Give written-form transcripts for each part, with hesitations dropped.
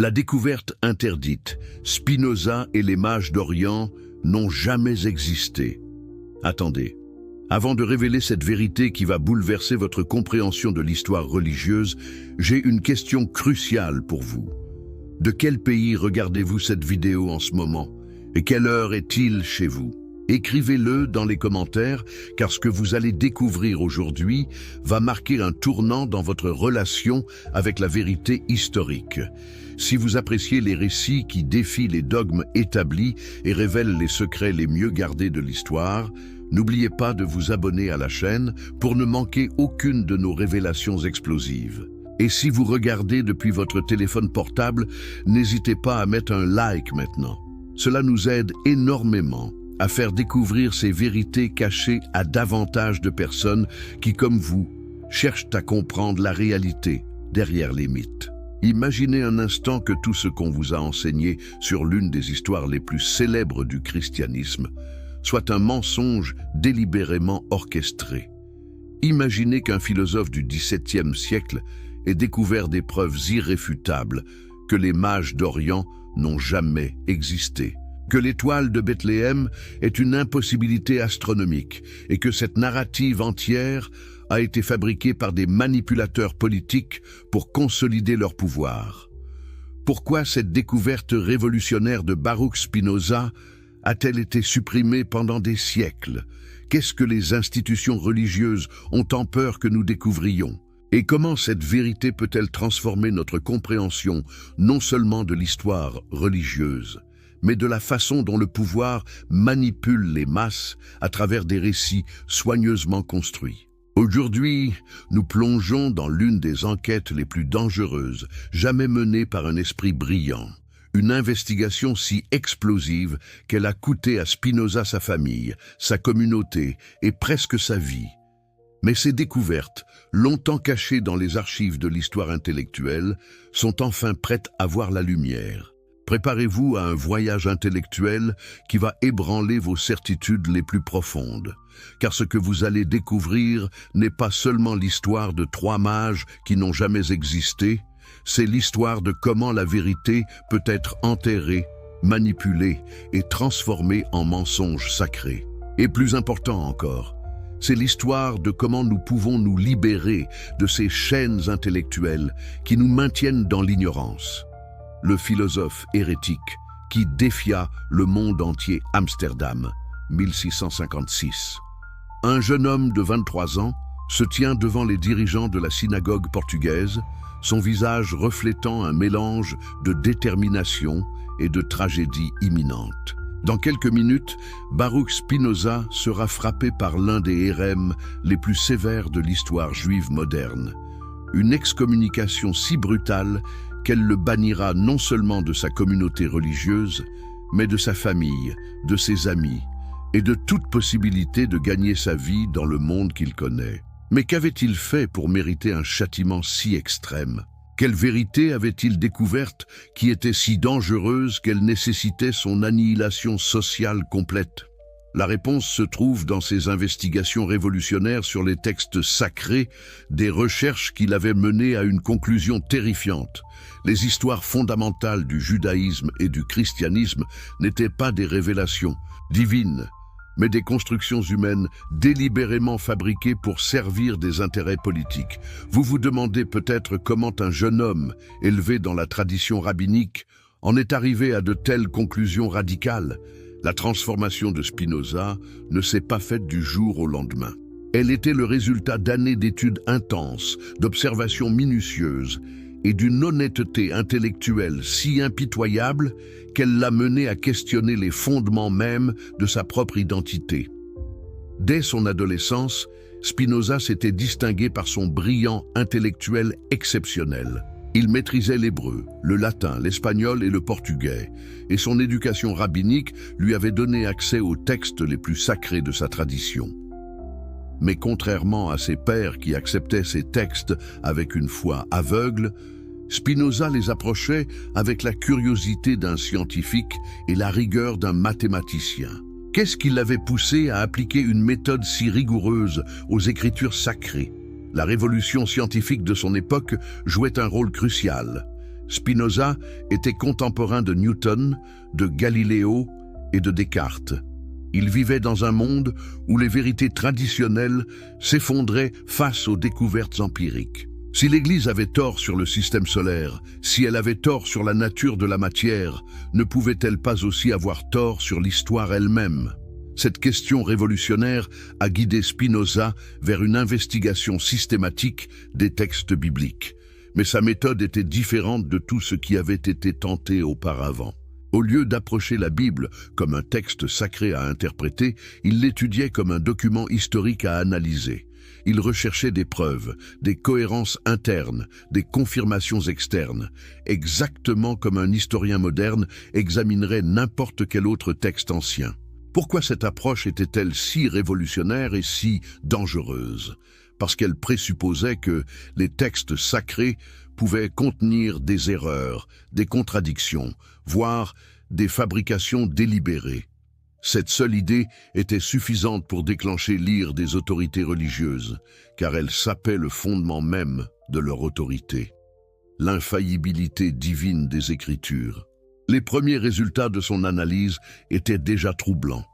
La découverte interdite, Spinoza et les mages d'Orient n'ont jamais existé. Attendez, avant de révéler cette vérité qui va bouleverser votre compréhension de l'histoire religieuse, j'ai une question cruciale pour vous. De quel pays regardez-vous cette vidéo en ce moment? Et quelle heure est-il chez vous? Écrivez-le dans les commentaires, car ce que vous allez découvrir aujourd'hui va marquer un tournant dans votre relation avec la vérité historique. Si vous appréciez les récits qui défient les dogmes établis et révèlent les secrets les mieux gardés de l'histoire, n'oubliez pas de vous abonner à la chaîne pour ne manquer aucune de nos révélations explosives. Et si vous regardez depuis votre téléphone portable, n'hésitez pas à mettre un like maintenant. Cela nous aide énormément à faire découvrir ces vérités cachées à davantage de personnes qui, comme vous, cherchent à comprendre la réalité derrière les mythes. Imaginez un instant que tout ce qu'on vous a enseigné sur l'une des histoires les plus célèbres du christianisme soit un mensonge délibérément orchestré. Imaginez qu'un philosophe du XVIIe siècle ait découvert des preuves irréfutables que les mages d'Orient n'ont jamais existé, que l'étoile de Bethléem est une impossibilité astronomique et que cette narrative entière a été fabriquée par des manipulateurs politiques pour consolider leur pouvoir. Pourquoi cette découverte révolutionnaire de Baruch Spinoza a-t-elle été supprimée pendant des siècles? Qu'est-ce que les institutions religieuses ont tant peur que nous découvrions? Et comment cette vérité peut-elle transformer notre compréhension non seulement de l'histoire religieuse, mais de la façon dont le pouvoir manipule les masses à travers des récits soigneusement construits? Aujourd'hui, nous plongeons dans l'une des enquêtes les plus dangereuses jamais menées par un esprit brillant. Une investigation si explosive qu'elle a coûté à Spinoza sa famille, sa communauté et presque sa vie. Mais ces découvertes, longtemps cachées dans les archives de l'histoire intellectuelle, sont enfin prêtes à voir la lumière. Préparez-vous à un voyage intellectuel qui va ébranler vos certitudes les plus profondes. Car ce que vous allez découvrir n'est pas seulement l'histoire de 3 mages qui n'ont jamais existé, c'est l'histoire de comment la vérité peut être enterrée, manipulée et transformée en mensonge sacré. Et plus important encore, c'est l'histoire de comment nous pouvons nous libérer de ces chaînes intellectuelles qui nous maintiennent dans l'ignorance. Le philosophe hérétique qui défia le monde entier, Amsterdam, 1656. Un jeune homme de 23 ans se tient devant les dirigeants de la synagogue portugaise, son visage reflétant un mélange de détermination et de tragédie imminente. Dans quelques minutes, Baruch Spinoza sera frappé par l'un des érèmes les plus sévères de l'histoire juive moderne. Une excommunication si brutale qu'elle le bannira non seulement de sa communauté religieuse, mais de sa famille, de ses amis, et de toute possibilité de gagner sa vie dans le monde qu'il connaît. Mais qu'avait-il fait pour mériter un châtiment si extrême? Quelle vérité avait-il découverte qui était si dangereuse qu'elle nécessitait son annihilation sociale complète? La réponse se trouve dans ses investigations révolutionnaires sur les textes sacrés, des recherches qu'il avait menées à une conclusion terrifiante. Les histoires fondamentales du judaïsme et du christianisme n'étaient pas des révélations divines, mais des constructions humaines délibérément fabriquées pour servir des intérêts politiques. Vous vous demandez peut-être comment un jeune homme, élevé dans la tradition rabbinique, en est arrivé à de telles conclusions radicales. La transformation de Spinoza ne s'est pas faite du jour au lendemain. Elle était le résultat d'années d'études intenses, d'observations minutieuses et d'une honnêteté intellectuelle si impitoyable qu'elle l'a mené à questionner les fondements mêmes de sa propre identité. Dès son adolescence, Spinoza s'était distingué par son brillant intellectuel exceptionnel. Il maîtrisait l'hébreu, le latin, l'espagnol et le portugais, et son éducation rabbinique lui avait donné accès aux textes les plus sacrés de sa tradition. Mais contrairement à ses pairs qui acceptaient ces textes avec une foi aveugle, Spinoza les approchait avec la curiosité d'un scientifique et la rigueur d'un mathématicien. Qu'est-ce qui l'avait poussé à appliquer une méthode si rigoureuse aux écritures sacrées? La révolution scientifique de son époque jouait un rôle crucial. Spinoza était contemporain de Newton, de Galiléo et de Descartes. Il vivait dans un monde où les vérités traditionnelles s'effondraient face aux découvertes empiriques. Si l'Église avait tort sur le système solaire, si elle avait tort sur la nature de la matière, ne pouvait-elle pas aussi avoir tort sur l'histoire elle-même? Cette question révolutionnaire a guidé Spinoza vers une investigation systématique des textes bibliques. Mais sa méthode était différente de tout ce qui avait été tenté auparavant. Au lieu d'approcher la Bible comme un texte sacré à interpréter, il l'étudiait comme un document historique à analyser. Il recherchait des preuves, des cohérences internes, des confirmations externes, exactement comme un historien moderne examinerait n'importe quel autre texte ancien. Pourquoi cette approche était-elle si révolutionnaire et si dangereuse? Parce qu'elle présupposait que les textes sacrés pouvaient contenir des erreurs, des contradictions, voire des fabrications délibérées. Cette seule idée était suffisante pour déclencher l'ire des autorités religieuses, car elle sapait le fondement même de leur autorité, l'infaillibilité divine des Écritures. Les premiers résultats de son analyse étaient déjà troublants.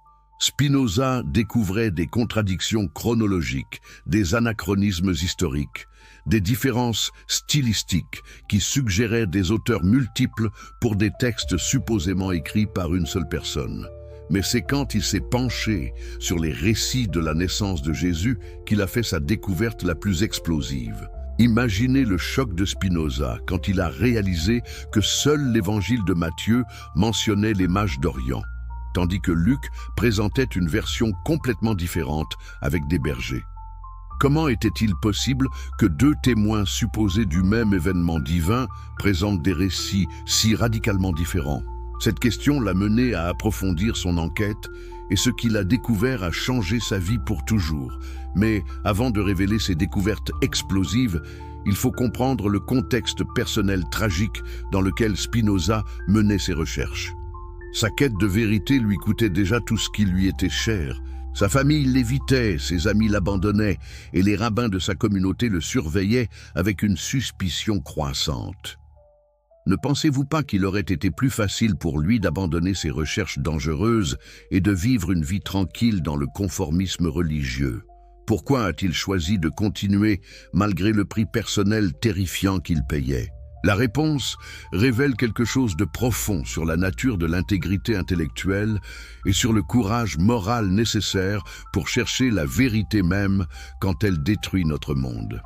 Spinoza découvrait des contradictions chronologiques, des anachronismes historiques, des différences stylistiques qui suggéraient des auteurs multiples pour des textes supposément écrits par une seule personne. Mais c'est quand il s'est penché sur les récits de la naissance de Jésus qu'il a fait sa découverte la plus explosive. Imaginez le choc de Spinoza quand il a réalisé que seul l'évangile de Matthieu mentionnait les mages d'Orient, tandis que Luc présentait une version complètement différente avec des bergers. Comment était-il possible que deux témoins supposés du même événement divin présentent des récits si radicalement différents? Cette question l'a mené à approfondir son enquête et ce qu'il a découvert a changé sa vie pour toujours. Mais avant de révéler ses découvertes explosives, il faut comprendre le contexte personnel tragique dans lequel Spinoza menait ses recherches. Sa quête de vérité lui coûtait déjà tout ce qui lui était cher. Sa famille l'évitait, ses amis l'abandonnaient et les rabbins de sa communauté le surveillaient avec une suspicion croissante. Ne pensez-vous pas qu'il aurait été plus facile pour lui d'abandonner ses recherches dangereuses et de vivre une vie tranquille dans le conformisme religieux? Pourquoi a-t-il choisi de continuer malgré le prix personnel terrifiant qu'il payait? La réponse révèle quelque chose de profond sur la nature de l'intégrité intellectuelle et sur le courage moral nécessaire pour chercher la vérité même quand elle détruit notre monde.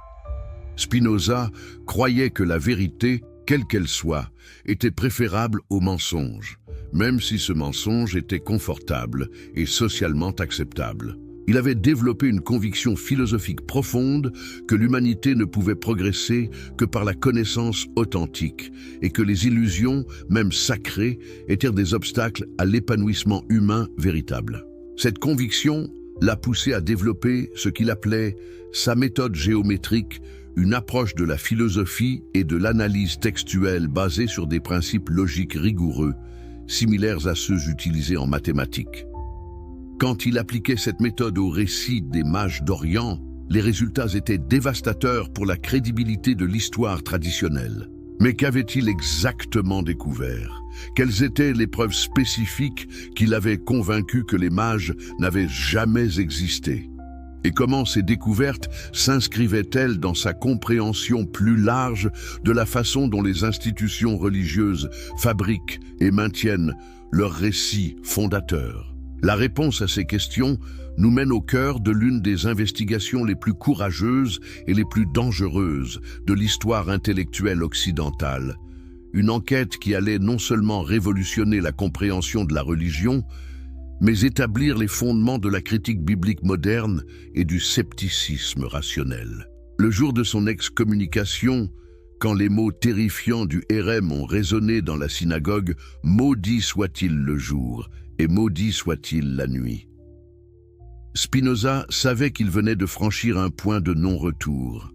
Spinoza croyait que la vérité, quelle qu'elle soit, était préférable au mensonge, même si ce mensonge était confortable et socialement acceptable. Il avait développé une conviction philosophique profonde que l'humanité ne pouvait progresser que par la connaissance authentique et que les illusions, même sacrées, étaient des obstacles à l'épanouissement humain véritable. Cette conviction l'a poussé à développer ce qu'il appelait sa méthode géométrique, une approche de la philosophie et de l'analyse textuelle basée sur des principes logiques rigoureux, similaires à ceux utilisés en mathématiques. Quand il appliquait cette méthode au récit des mages d'Orient, les résultats étaient dévastateurs pour la crédibilité de l'histoire traditionnelle. Mais qu'avait-il exactement découvert? Quelles étaient les preuves spécifiques qui l'avaient convaincu que les mages n'avaient jamais existé? Et comment ces découvertes s'inscrivaient-elles dans sa compréhension plus large de la façon dont les institutions religieuses fabriquent et maintiennent leurs récits fondateurs? La réponse à ces questions nous mène au cœur de l'une des investigations les plus courageuses et les plus dangereuses de l'histoire intellectuelle occidentale. Une enquête qui allait non seulement révolutionner la compréhension de la religion, mais établir les fondements de la critique biblique moderne et du scepticisme rationnel. Le jour de son excommunication, quand les mots terrifiants du Hérem ont résonné dans la synagogue, « Maudit soit-il le jour et maudit soit-il la nuit ». Spinoza savait qu'il venait de franchir un point de non-retour,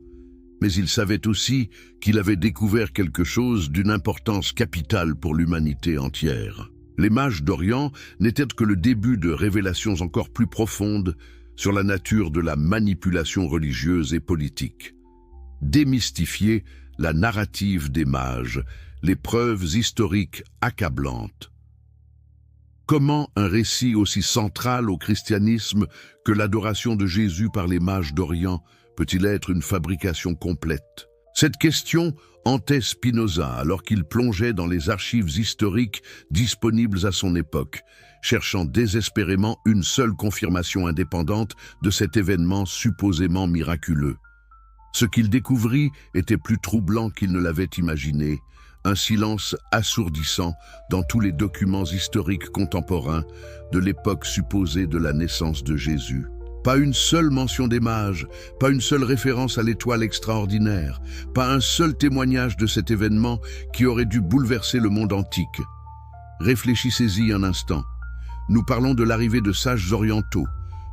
mais il savait aussi qu'il avait découvert quelque chose d'une importance capitale pour l'humanité entière. Les mages d'Orient n'étaient que le début de révélations encore plus profondes sur la nature de la manipulation religieuse et politique. Démystifier la narrative des mages les preuves historiques accablantes. Comment un récit aussi central au christianisme que l'adoration de Jésus par les mages d'Orient peut-il être une fabrication complète? Cette question hantait Spinoza alors qu'il plongeait dans les archives historiques disponibles à son époque, cherchant désespérément une seule confirmation indépendante de cet événement supposément miraculeux. Ce qu'il découvrit était plus troublant qu'il ne l'avait imaginé, un silence assourdissant dans tous les documents historiques contemporains de l'époque supposée de la naissance de Jésus. Pas une seule mention des mages, pas une seule référence à l'étoile extraordinaire, pas un seul témoignage de cet événement qui aurait dû bouleverser le monde antique. Réfléchissez-y un instant. Nous parlons de l'arrivée de sages orientaux,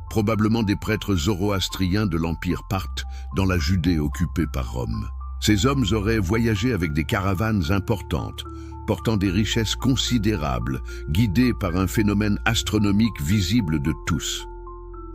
probablement des prêtres zoroastriens de l'Empire parthe dans la Judée occupée par Rome. Ces hommes auraient voyagé avec des caravanes importantes, portant des richesses considérables, guidés par un phénomène astronomique visible de tous.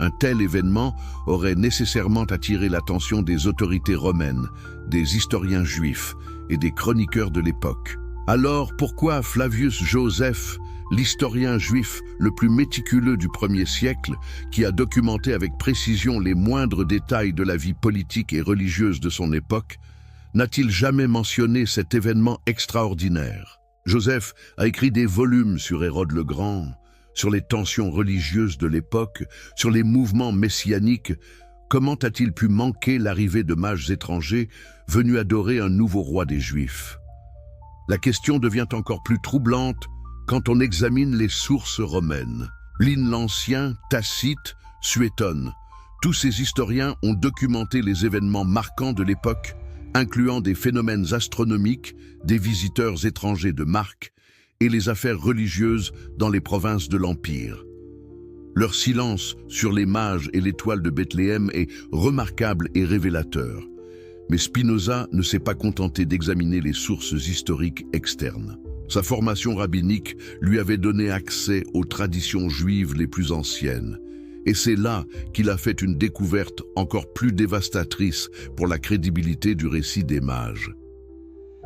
Un tel événement aurait nécessairement attiré l'attention des autorités romaines, des historiens juifs et des chroniqueurs de l'époque. Alors pourquoi Flavius Joseph, l'historien juif le plus méticuleux du 1er siècle, qui a documenté avec précision les moindres détails de la vie politique et religieuse de son époque, n'a-t-il jamais mentionné cet événement extraordinaire? Joseph a écrit des volumes sur Hérode le Grand, sur les tensions religieuses de l'époque, sur les mouvements messianiques. Comment a-t-il pu manquer l'arrivée de mages étrangers venus adorer un nouveau roi des Juifs? La question devient encore plus troublante quand on examine les sources romaines. Pline l'Ancien, Tacite, Suétone. Tous ces historiens ont documenté les événements marquants de l'époque, incluant des phénomènes astronomiques, des visiteurs étrangers de marque et les affaires religieuses dans les provinces de l'Empire. Leur silence sur les mages et l'étoile de Bethléem est remarquable et révélateur. Mais Spinoza ne s'est pas contenté d'examiner les sources historiques externes. Sa formation rabbinique lui avait donné accès aux traditions juives les plus anciennes. Et c'est là qu'il a fait une découverte encore plus dévastatrice pour la crédibilité du récit des mages.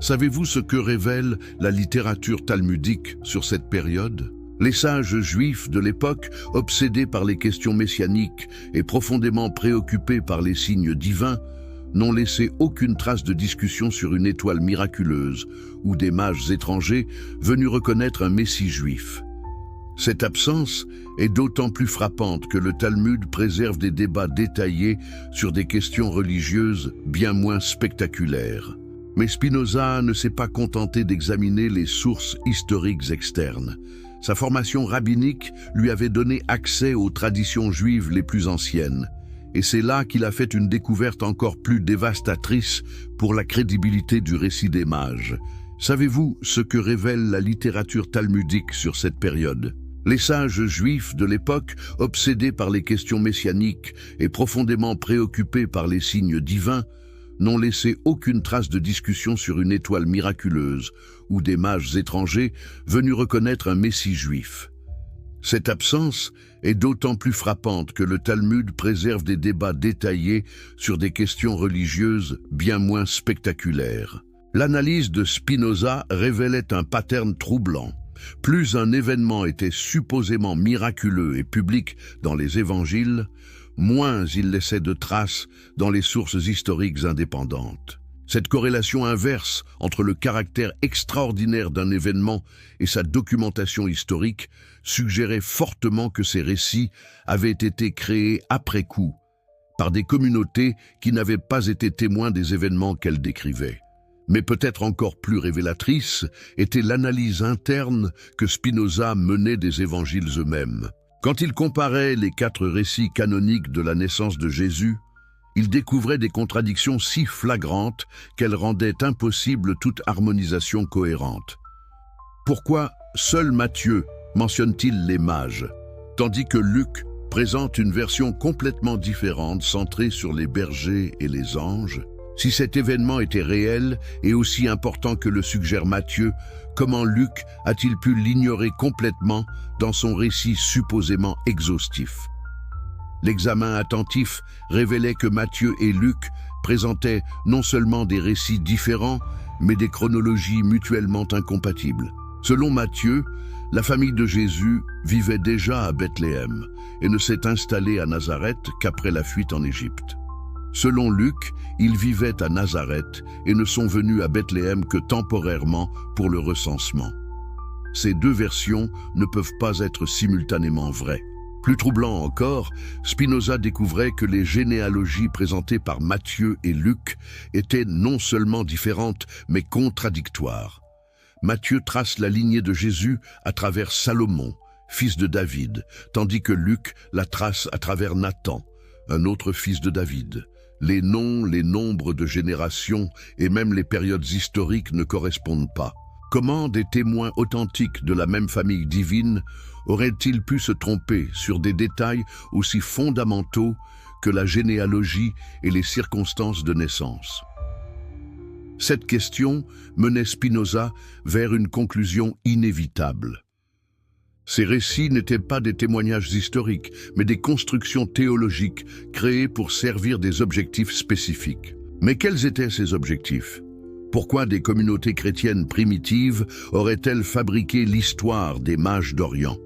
Savez-vous ce que révèle la littérature talmudique sur cette période? Les sages juifs de l'époque, obsédés par les questions messianiques et profondément préoccupés par les signes divins, n'ont laissé aucune trace de discussion sur une étoile miraculeuse ou des mages étrangers venus reconnaître un messie juif. Cette absence est d'autant plus frappante que le Talmud préserve des débats détaillés sur des questions religieuses bien moins spectaculaires. Mais Spinoza ne s'est pas contenté d'examiner les sources historiques externes. Sa formation rabbinique lui avait donné accès aux traditions juives les plus anciennes. Et c'est là qu'il a fait une découverte encore plus dévastatrice pour la crédibilité du récit des mages. Savez-vous ce que révèle la littérature talmudique sur cette période? Les sages juifs de l'époque, obsédés par les questions messianiques et profondément préoccupés par les signes divins, n'ont laissé aucune trace de discussion sur une étoile miraculeuse ou des mages étrangers venus reconnaître un messie juif. Cette absence est d'autant plus frappante que le Talmud préserve des débats détaillés sur des questions religieuses bien moins spectaculaires. L'analyse de Spinoza révélait un pattern troublant. Plus un événement était supposément miraculeux et public dans les évangiles, moins il laissait de traces dans les sources historiques indépendantes. Cette corrélation inverse entre le caractère extraordinaire d'un événement et sa documentation historique suggérait fortement que ces récits avaient été créés après coup, par des communautés qui n'avaient pas été témoins des événements qu'elles décrivaient. Mais peut-être encore plus révélatrice était l'analyse interne que Spinoza menait des évangiles eux-mêmes. Quand il comparait les 4 récits canoniques de la naissance de Jésus, il découvrait des contradictions si flagrantes qu'elles rendaient impossible toute harmonisation cohérente. Pourquoi seul Matthieu mentionne-t-il les mages, tandis que Luc présente une version complètement différente centrée sur les bergers et les anges? Si cet événement était réel et aussi important que le suggère Matthieu, comment Luc a-t-il pu l'ignorer complètement dans son récit supposément exhaustif? L'examen attentif révélait que Matthieu et Luc présentaient non seulement des récits différents, mais des chronologies mutuellement incompatibles. Selon Matthieu, la famille de Jésus vivait déjà à Bethléem et ne s'est installée à Nazareth qu'après la fuite en Égypte. Selon Luc, ils vivaient à Nazareth et ne sont venus à Bethléem que temporairement pour le recensement. Ces deux versions ne peuvent pas être simultanément vraies. Plus troublant encore, Spinoza découvrait que les généalogies présentées par Matthieu et Luc étaient non seulement différentes, mais contradictoires. Matthieu trace la lignée de Jésus à travers Salomon, fils de David, tandis que Luc la trace à travers Nathan, un autre fils de David. Les noms, les nombres de générations et même les périodes historiques ne correspondent pas. Comment des témoins authentiques de la même famille divine auraient-ils pu se tromper sur des détails aussi fondamentaux que la généalogie et les circonstances de naissance? Cette question menait Spinoza vers une conclusion inévitable. Ces récits n'étaient pas des témoignages historiques, mais des constructions théologiques créées pour servir des objectifs spécifiques. Mais quels étaient ces objectifs? Pourquoi des communautés chrétiennes primitives auraient-elles fabriqué l'histoire des mages d'Orient?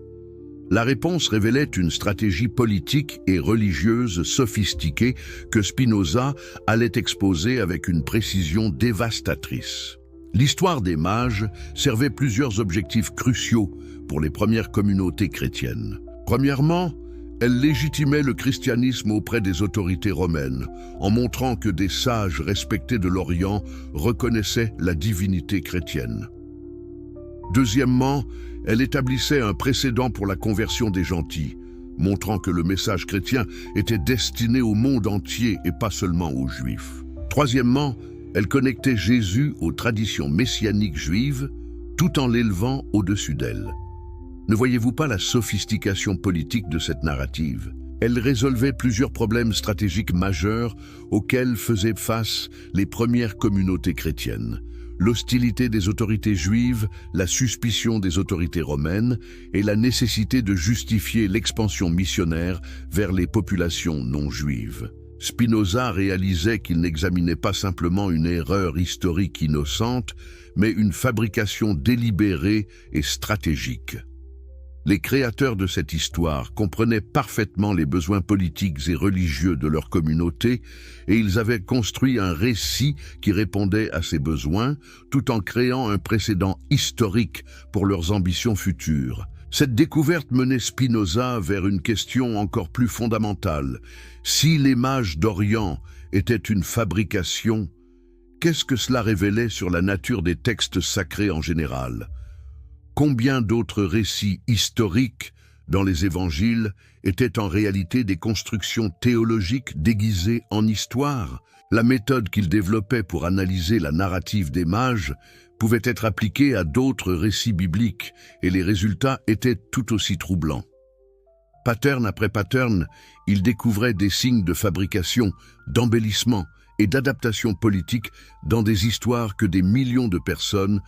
La réponse révélait une stratégie politique et religieuse sophistiquée que Spinoza allait exposer avec une précision dévastatrice. L'histoire des mages servait plusieurs objectifs cruciaux pour les premières communautés chrétiennes. Premièrement, elle légitimait le christianisme auprès des autorités romaines, en montrant que des sages respectés de l'Orient reconnaissaient la divinité chrétienne. Deuxièmement, elle établissait un précédent pour la conversion des gentils, montrant que le message chrétien était destiné au monde entier et pas seulement aux Juifs. Troisièmement, elle connectait Jésus aux traditions messianiques juives, tout en l'élevant au-dessus d'elles. Ne voyez-vous pas la sophistication politique de cette narrative? Elle résolvait plusieurs problèmes stratégiques majeurs auxquels faisaient face les premières communautés chrétiennes. L'hostilité des autorités juives, la suspicion des autorités romaines et la nécessité de justifier l'expansion missionnaire vers les populations non juives. Spinoza réalisait qu'il n'examinait pas simplement une erreur historique innocente, mais une fabrication délibérée et stratégique. Les créateurs de cette histoire comprenaient parfaitement les besoins politiques et religieux de leur communauté et ils avaient construit un récit qui répondait à ces besoins tout en créant un précédent historique pour leurs ambitions futures. Cette découverte menait Spinoza vers une question encore plus fondamentale. Si les mages d'Orient étaient une fabrication, qu'est-ce que cela révélait sur la nature des textes sacrés en général? Combien d'autres récits historiques dans les évangiles étaient en réalité des constructions théologiques déguisées en histoire? La méthode qu'il développait pour analyser la narrative des mages pouvait être appliquée à d'autres récits bibliques et les résultats étaient tout aussi troublants. Pattern après pattern, il découvrait des signes de fabrication, d'embellissement et d'adaptation politique dans des histoires que des millions de personnes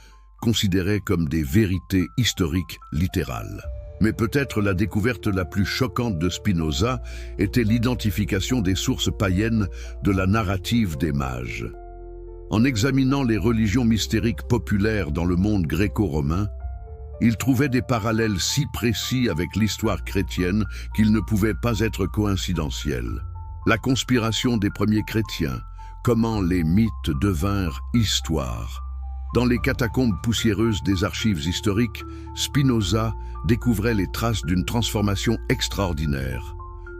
considérées comme des vérités historiques littérales. Mais peut-être la découverte la plus choquante de Spinoza était l'identification des sources païennes de la narrative des mages. En examinant les religions mystériques populaires dans le monde gréco-romain, il trouvait des parallèles si précis avec l'histoire chrétienne qu'ils ne pouvaient pas être coïncidentiels. La conspiration des premiers chrétiens, comment les mythes devinrent histoire. Dans les catacombes poussiéreuses des archives historiques, Spinoza découvrait les traces d'une transformation extraordinaire.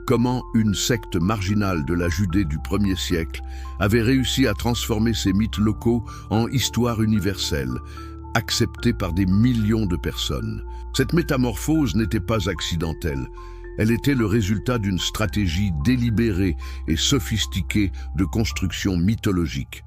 Comment une secte marginale de la Judée du 1er siècle avait réussi à transformer ces mythes locaux en histoire universelle, acceptée par des millions de personnes. Cette métamorphose n'était pas accidentelle. Elle était le résultat d'une stratégie délibérée et sophistiquée de construction mythologique.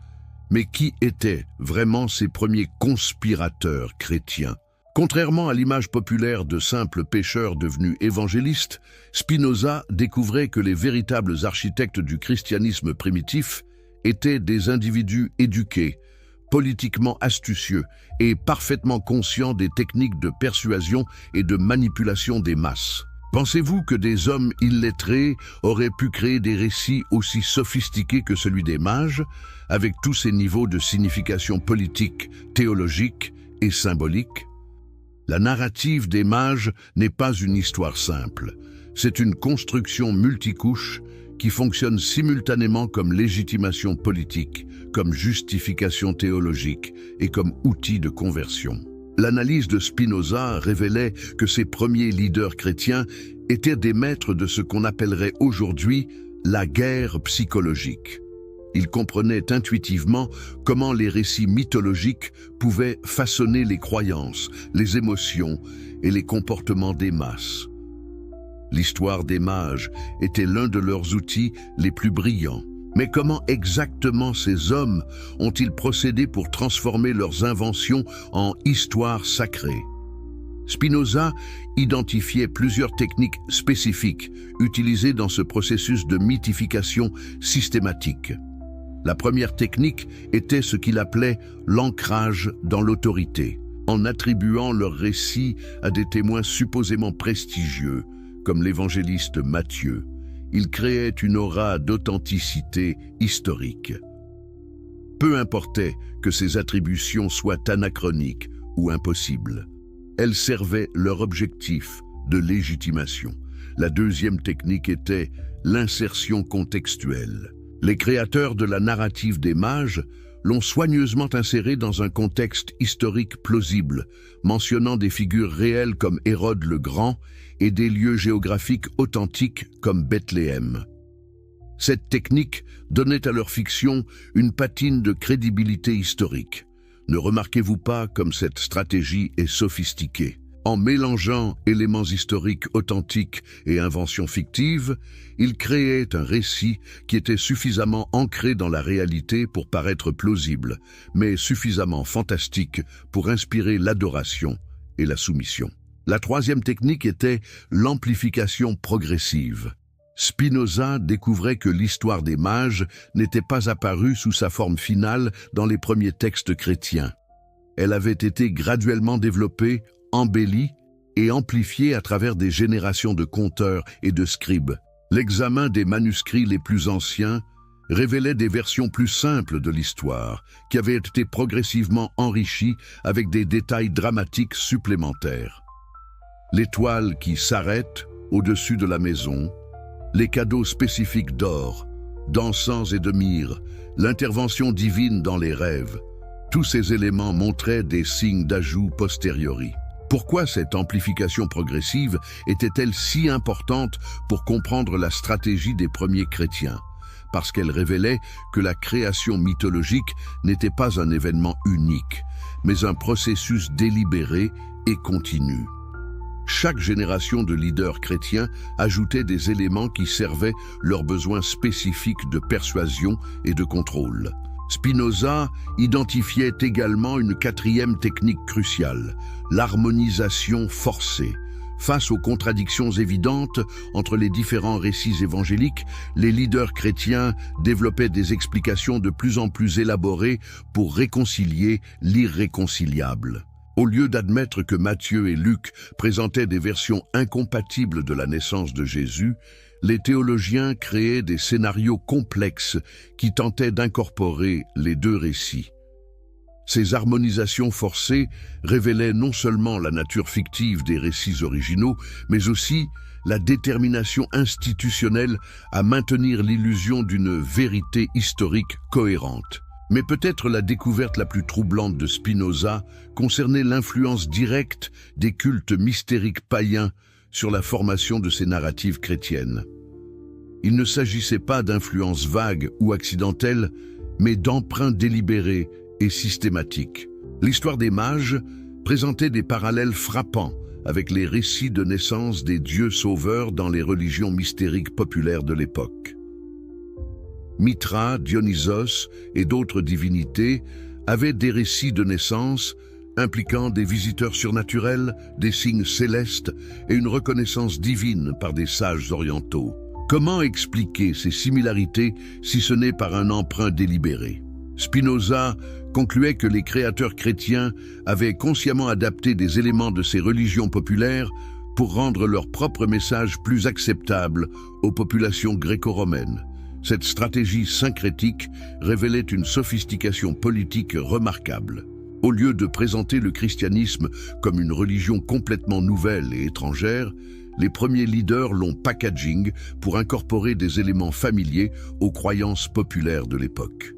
Mais qui étaient vraiment ces premiers conspirateurs chrétiens? Contrairement à l'image populaire de simples pécheurs devenus évangélistes, Spinoza découvrait que les véritables architectes du christianisme primitif étaient des individus éduqués, politiquement astucieux et parfaitement conscients des techniques de persuasion et de manipulation des masses. Pensez-vous que des hommes illettrés auraient pu créer des récits aussi sophistiqués que celui des mages, avec tous ces niveaux de signification politique, théologique et symbolique? La narrative des mages n'est pas une histoire simple. C'est une construction multicouche qui fonctionne simultanément comme légitimation politique, comme justification théologique et comme outil de conversion. L'analyse de Spinoza révélait que ces premiers leaders chrétiens étaient des maîtres de ce qu'on appellerait aujourd'hui la guerre psychologique. Ils comprenaient intuitivement comment les récits mythologiques pouvaient façonner les croyances, les émotions et les comportements des masses. L'histoire des mages était l'un de leurs outils les plus brillants. Mais comment exactement ces hommes ont-ils procédé pour transformer leurs inventions en histoires sacrées? Spinoza identifiait plusieurs techniques spécifiques utilisées dans ce processus de mythification systématique. La première technique était ce qu'il appelait l'ancrage dans l'autorité, en attribuant leurs récits à des témoins supposément prestigieux, comme l'évangéliste Matthieu. Il créait une aura d'authenticité historique. Peu importait que ces attributions soient anachroniques ou impossibles. Elles servaient leur objectif de légitimation. La deuxième technique était l'insertion contextuelle. Les créateurs de la narrative des mages l'ont soigneusement insérée dans un contexte historique plausible, mentionnant des figures réelles comme Hérode le Grand et des lieux géographiques authentiques comme Bethléem. Cette technique donnait à leur fiction une patine de crédibilité historique. Ne remarquez-vous pas comme cette stratégie est sophistiquée? En mélangeant éléments historiques authentiques et inventions fictives, ils créaient un récit qui était suffisamment ancré dans la réalité pour paraître plausible, mais suffisamment fantastique pour inspirer l'adoration et la soumission. La troisième technique était l'amplification progressive. Spinoza découvrait que l'histoire des mages n'était pas apparue sous sa forme finale dans les premiers textes chrétiens. Elle avait été graduellement développée, embellie et amplifiée à travers des générations de conteurs et de scribes. L'examen des manuscrits les plus anciens révélait des versions plus simples de l'histoire, qui avaient été progressivement enrichies avec des détails dramatiques supplémentaires. L'étoile qui s'arrête au-dessus de la maison, les cadeaux spécifiques d'or, d'encens et de myrrhe, l'intervention divine dans les rêves, tous ces éléments montraient des signes d'ajout posteriori. Pourquoi cette amplification progressive était-elle si importante pour comprendre la stratégie des premiers chrétiens? Parce qu'elle révélait que la création mythologique n'était pas un événement unique, mais un processus délibéré et continu. Chaque génération de leaders chrétiens ajoutait des éléments qui servaient leurs besoins spécifiques de persuasion et de contrôle. Spinoza identifiait également une quatrième technique cruciale, l'harmonisation forcée. Face aux contradictions évidentes entre les différents récits évangéliques, les leaders chrétiens développaient des explications de plus en plus élaborées pour réconcilier l'irréconciliable. Au lieu d'admettre que Matthieu et Luc présentaient des versions incompatibles de la naissance de Jésus, les théologiens créaient des scénarios complexes qui tentaient d'incorporer les deux récits. Ces harmonisations forcées révélaient non seulement la nature fictive des récits originaux, mais aussi la détermination institutionnelle à maintenir l'illusion d'une vérité historique cohérente. Mais peut-être la découverte la plus troublante de Spinoza concernait l'influence directe des cultes mystériques païens sur la formation de ces narratives chrétiennes. Il ne s'agissait pas d'influences vagues ou accidentelles, mais d'emprunts délibérés et systématiques. L'histoire des mages présentait des parallèles frappants avec les récits de naissance des dieux sauveurs dans les religions mystériques populaires de l'époque. Mithra, Dionysos et d'autres divinités avaient des récits de naissance impliquant des visiteurs surnaturels, des signes célestes et une reconnaissance divine par des sages orientaux. Comment expliquer ces similarités si ce n'est par un emprunt délibéré? Spinoza concluait que les créateurs chrétiens avaient consciemment adapté des éléments de ces religions populaires pour rendre leur propre message plus acceptable aux populations gréco-romaines. Cette stratégie syncrétique révélait une sophistication politique remarquable. Au lieu de présenter le christianisme comme une religion complètement nouvelle et étrangère, les premiers leaders l'ont packaging pour incorporer des éléments familiers aux croyances populaires de l'époque.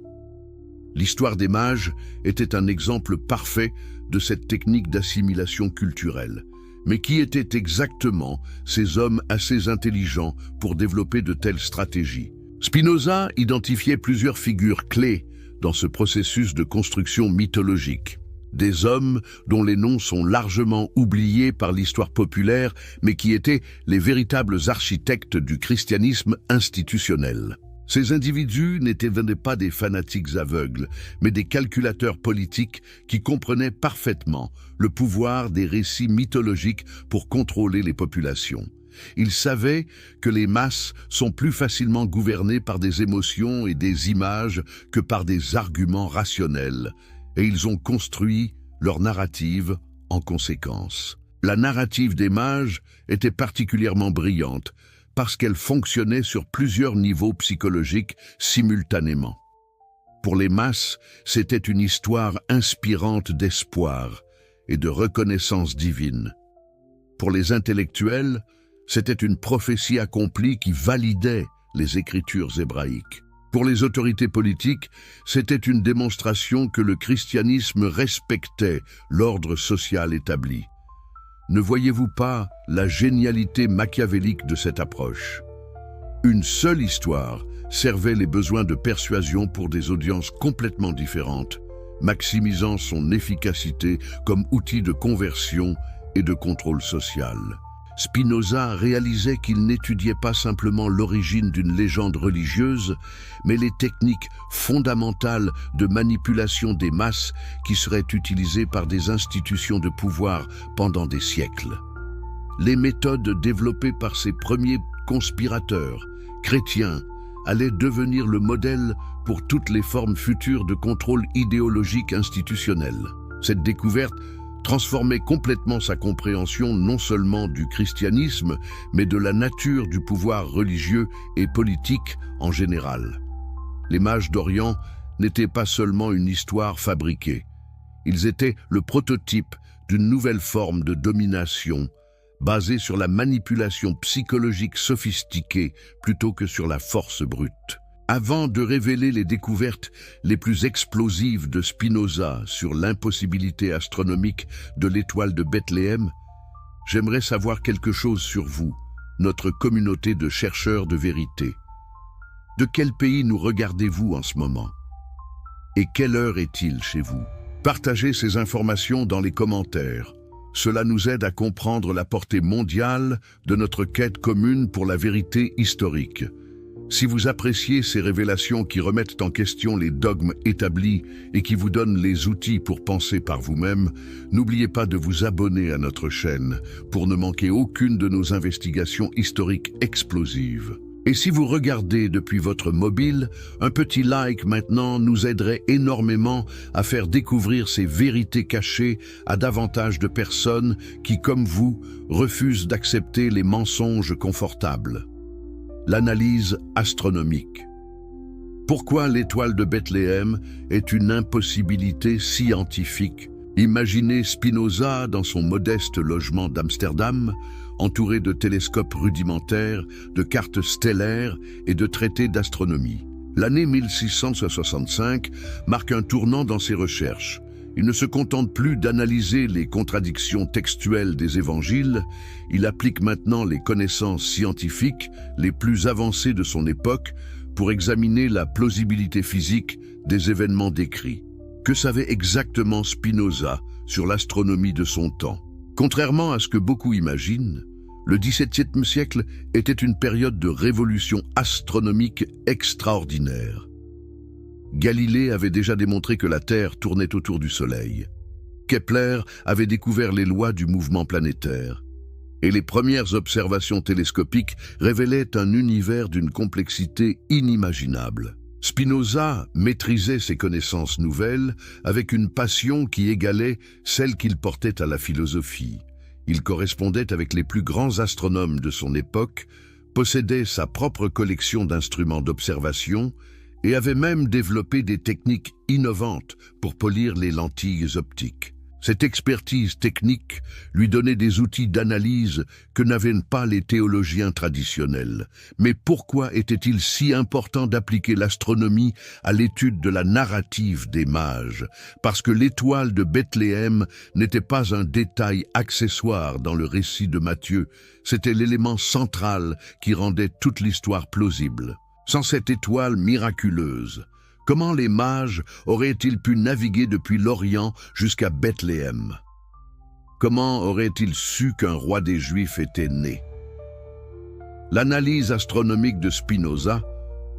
L'histoire des mages était un exemple parfait de cette technique d'assimilation culturelle. Mais qui étaient exactement ces hommes assez intelligents pour développer de telles stratégies? Spinoza identifiait plusieurs figures clés dans ce processus de construction mythologique. Des hommes dont les noms sont largement oubliés par l'histoire populaire, mais qui étaient les véritables architectes du christianisme institutionnel. Ces individus n'étaient pas des fanatiques aveugles, mais des calculateurs politiques qui comprenaient parfaitement le pouvoir des récits mythologiques pour contrôler les populations. Ils savaient que les masses sont plus facilement gouvernées par des émotions et des images que par des arguments rationnels, et ils ont construit leur narrative en conséquence. La narrative des mages était particulièrement brillante, parce qu'elle fonctionnait sur plusieurs niveaux psychologiques simultanément. Pour les masses, c'était une histoire inspirante d'espoir et de reconnaissance divine. Pour les intellectuels, c'était une prophétie accomplie qui validait les écritures hébraïques. Pour les autorités politiques, c'était une démonstration que le christianisme respectait l'ordre social établi. Ne voyez-vous pas la génialité machiavélique de cette approche? Une seule histoire servait les besoins de persuasion pour des audiences complètement différentes, maximisant son efficacité comme outil de conversion et de contrôle social. Spinoza réalisait qu'il n'étudiait pas simplement l'origine d'une légende religieuse, mais les techniques fondamentales de manipulation des masses qui seraient utilisées par des institutions de pouvoir pendant des siècles. Les méthodes développées par ces premiers conspirateurs chrétiens allaient devenir le modèle pour toutes les formes futures de contrôle idéologique institutionnel. Cette découverte transformait complètement sa compréhension non seulement du christianisme, mais de la nature du pouvoir religieux et politique en général. Les mages d'Orient n'étaient pas seulement une histoire fabriquée. Ils étaient le prototype d'une nouvelle forme de domination, basée sur la manipulation psychologique sophistiquée plutôt que sur la force brute. Avant de révéler les découvertes les plus explosives de Spinoza sur l'impossibilité astronomique de l'étoile de Bethléem, j'aimerais savoir quelque chose sur vous, notre communauté de chercheurs de vérité. De quel pays nous regardez-vous en ce moment? Et quelle heure est-il chez vous? Partagez ces informations dans les commentaires. Cela nous aide à comprendre la portée mondiale de notre quête commune pour la vérité historique. Si vous appréciez ces révélations qui remettent en question les dogmes établis et qui vous donnent les outils pour penser par vous-même, n'oubliez pas de vous abonner à notre chaîne pour ne manquer aucune de nos investigations historiques explosives. Et si vous regardez depuis votre mobile, un petit like maintenant nous aiderait énormément à faire découvrir ces vérités cachées à davantage de personnes qui, comme vous, refusent d'accepter les mensonges confortables. L'analyse astronomique. Pourquoi l'étoile de Bethléem est une impossibilité scientifique? Imaginez Spinoza dans son modeste logement d'Amsterdam, entouré de télescopes rudimentaires, de cartes stellaires et de traités d'astronomie. L'année 1665 marque un tournant dans ses recherches. Il ne se contente plus d'analyser les contradictions textuelles des évangiles, il applique maintenant les connaissances scientifiques les plus avancées de son époque pour examiner la plausibilité physique des événements décrits. Que savait exactement Spinoza sur l'astronomie de son temps? Contrairement à ce que beaucoup imaginent, le XVIIe siècle était une période de révolution astronomique extraordinaire. Galilée avait déjà démontré que la Terre tournait autour du Soleil. Kepler avait découvert les lois du mouvement planétaire. Et les premières observations télescopiques révélaient un univers d'une complexité inimaginable. Spinoza maîtrisait ces connaissances nouvelles avec une passion qui égalait celle qu'il portait à la philosophie. Il correspondait avec les plus grands astronomes de son époque, possédait sa propre collection d'instruments d'observation et avait même développé des techniques innovantes pour polir les lentilles optiques. Cette expertise technique lui donnait des outils d'analyse que n'avaient pas les théologiens traditionnels. Mais pourquoi était-il si important d'appliquer l'astronomie à l'étude de la narrative des mages? Parce que l'étoile de Bethléem n'était pas un détail accessoire dans le récit de Matthieu, c'était l'élément central qui rendait toute l'histoire plausible. Sans cette étoile miraculeuse, comment les mages auraient-ils pu naviguer depuis l'Orient jusqu'à Bethléem? Comment auraient-ils su qu'un roi des Juifs était né? L'analyse astronomique de Spinoza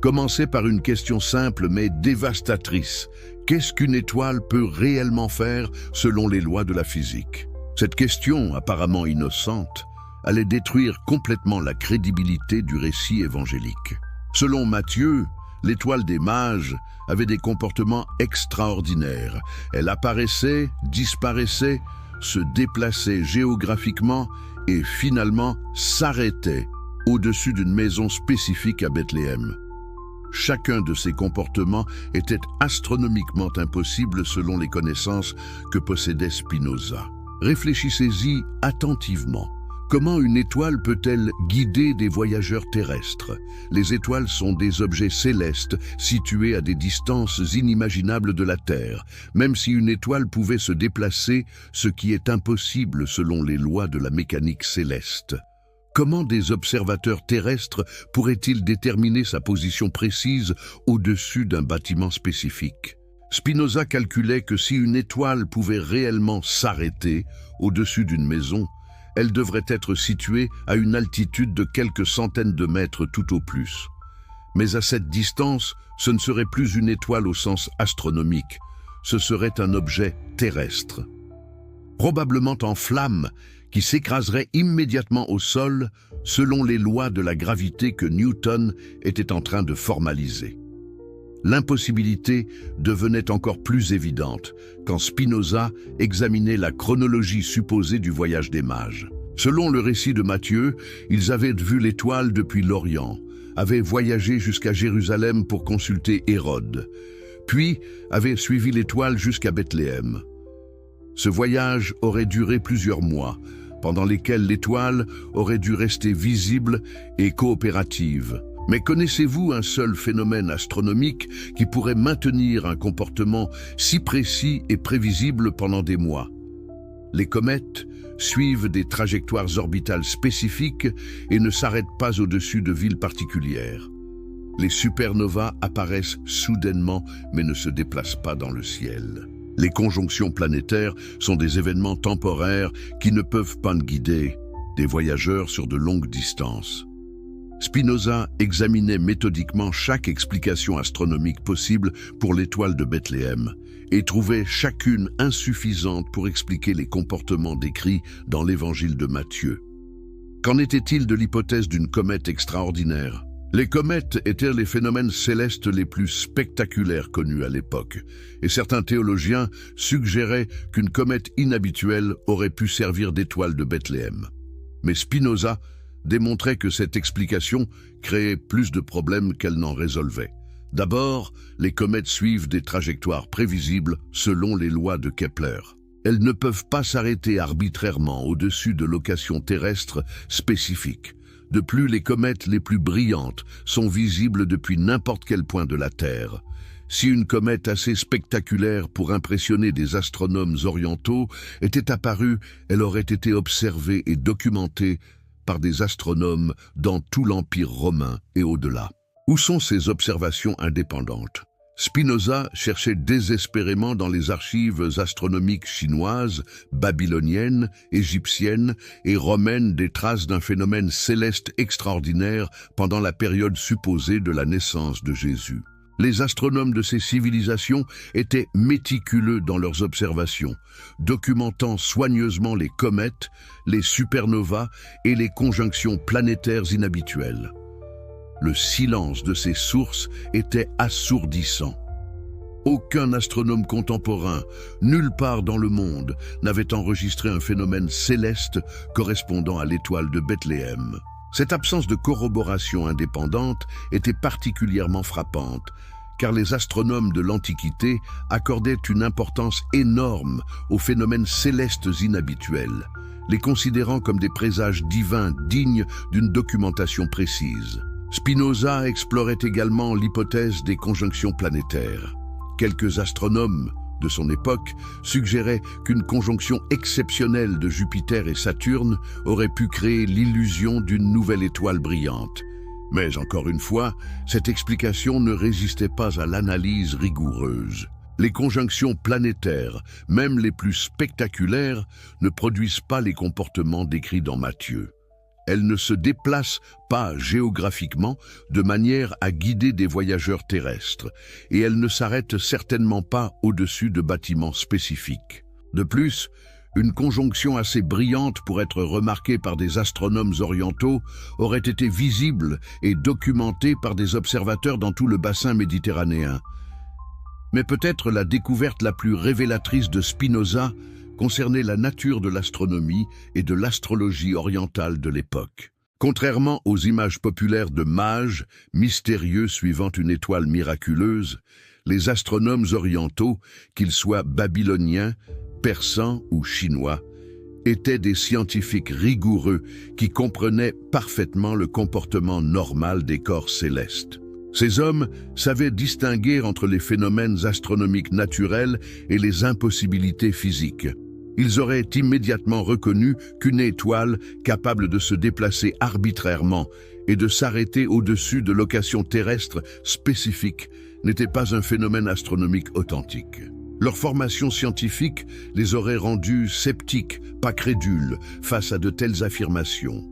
commençait par une question simple mais dévastatrice. Qu'est-ce qu'une étoile peut réellement faire selon les lois de la physique? Cette question, apparemment innocente, allait détruire complètement la crédibilité du récit évangélique. Selon Matthieu, l'étoile des mages avait des comportements extraordinaires. Elle apparaissait, disparaissait, se déplaçait géographiquement et finalement s'arrêtait au-dessus d'une maison spécifique à Bethléem. Chacun de ces comportements était astronomiquement impossible selon les connaissances que possédait Spinoza. Réfléchissez-y attentivement. Comment une étoile peut-elle guider des voyageurs terrestres? Les étoiles sont des objets célestes situés à des distances inimaginables de la Terre. Même si une étoile pouvait se déplacer, ce qui est impossible selon les lois de la mécanique céleste. Comment des observateurs terrestres pourraient-ils déterminer sa position précise au-dessus d'un bâtiment spécifique? Spinoza calculait que si une étoile pouvait réellement s'arrêter au-dessus d'une maison, elle devrait être située à une altitude de quelques centaines de mètres tout au plus. Mais à cette distance, ce ne serait plus une étoile au sens astronomique, ce serait un objet terrestre. Probablement en flammes, qui s'écraserait immédiatement au sol selon les lois de la gravité que Newton était en train de formaliser. L'impossibilité devenait encore plus évidente quand Spinoza examinait la chronologie supposée du voyage des mages. Selon le récit de Matthieu, ils avaient vu l'étoile depuis l'Orient, avaient voyagé jusqu'à Jérusalem pour consulter Hérode, puis avaient suivi l'étoile jusqu'à Bethléem. Ce voyage aurait duré plusieurs mois, pendant lesquels l'étoile aurait dû rester visible et coopérative. Mais connaissez-vous un seul phénomène astronomique qui pourrait maintenir un comportement si précis et prévisible pendant des mois? Les comètes suivent des trajectoires orbitales spécifiques et ne s'arrêtent pas au-dessus de villes particulières. Les supernovas apparaissent soudainement mais ne se déplacent pas dans le ciel. Les conjonctions planétaires sont des événements temporaires qui ne peuvent pas guider des voyageurs sur de longues distances. Spinoza examinait méthodiquement chaque explication astronomique possible pour l'étoile de Bethléem et trouvait chacune insuffisante pour expliquer les comportements décrits dans l'évangile de Matthieu. Qu'en était-il de l'hypothèse d'une comète extraordinaire? Les comètes étaient les phénomènes célestes les plus spectaculaires connus à l'époque, et certains théologiens suggéraient qu'une comète inhabituelle aurait pu servir d'étoile de Bethléem. Mais Spinoza démontrait que cette explication créait plus de problèmes qu'elle n'en résolvait. D'abord, les comètes suivent des trajectoires prévisibles selon les lois de Kepler. Elles ne peuvent pas s'arrêter arbitrairement au-dessus de locations terrestres spécifiques. De plus, les comètes les plus brillantes sont visibles depuis n'importe quel point de la Terre. Si une comète assez spectaculaire pour impressionner des astronomes orientaux était apparue, elle aurait été observée et documentée par des astronomes dans tout l'Empire romain et au-delà. Où sont ces observations indépendantes? Spinoza cherchait désespérément dans les archives astronomiques chinoises, babyloniennes, égyptiennes et romaines des traces d'un phénomène céleste extraordinaire pendant la période supposée de la naissance de Jésus. Les astronomes de ces civilisations étaient méticuleux dans leurs observations, documentant soigneusement les comètes, les supernovas et les conjonctions planétaires inhabituelles. Le silence de ces sources était assourdissant. Aucun astronome contemporain, nulle part dans le monde, n'avait enregistré un phénomène céleste correspondant à l'étoile de Bethléem. Cette absence de corroboration indépendante était particulièrement frappante, car les astronomes de l'Antiquité accordaient une importance énorme aux phénomènes célestes inhabituels, les considérant comme des présages divins dignes d'une documentation précise. Spinoza explorait également l'hypothèse des conjonctions planétaires. Quelques astronomes de son époque suggéraient qu'une conjonction exceptionnelle de Jupiter et Saturne aurait pu créer l'illusion d'une nouvelle étoile brillante. Mais encore une fois, cette explication ne résistait pas à l'analyse rigoureuse. Les conjonctions planétaires, même les plus spectaculaires, ne produisent pas les comportements décrits dans Matthieu. Elles ne se déplacent pas géographiquement de manière à guider des voyageurs terrestres, et elles ne s'arrêtent certainement pas au-dessus de bâtiments spécifiques. De plus, une conjonction assez brillante pour être remarquée par des astronomes orientaux aurait été visible et documentée par des observateurs dans tout le bassin méditerranéen. Mais peut-être la découverte la plus révélatrice de Spinoza concernait la nature de l'astronomie et de l'astrologie orientale de l'époque. Contrairement aux images populaires de mages, mystérieux suivant une étoile miraculeuse, les astronomes orientaux, qu'ils soient babyloniens, persans ou chinois, étaient des scientifiques rigoureux qui comprenaient parfaitement le comportement normal des corps célestes. Ces hommes savaient distinguer entre les phénomènes astronomiques naturels et les impossibilités physiques. Ils auraient immédiatement reconnu qu'une étoile capable de se déplacer arbitrairement et de s'arrêter au-dessus de locations terrestres spécifiques n'était pas un phénomène astronomique authentique. Leur formation scientifique les aurait rendus sceptiques, pas crédules, face à de telles affirmations.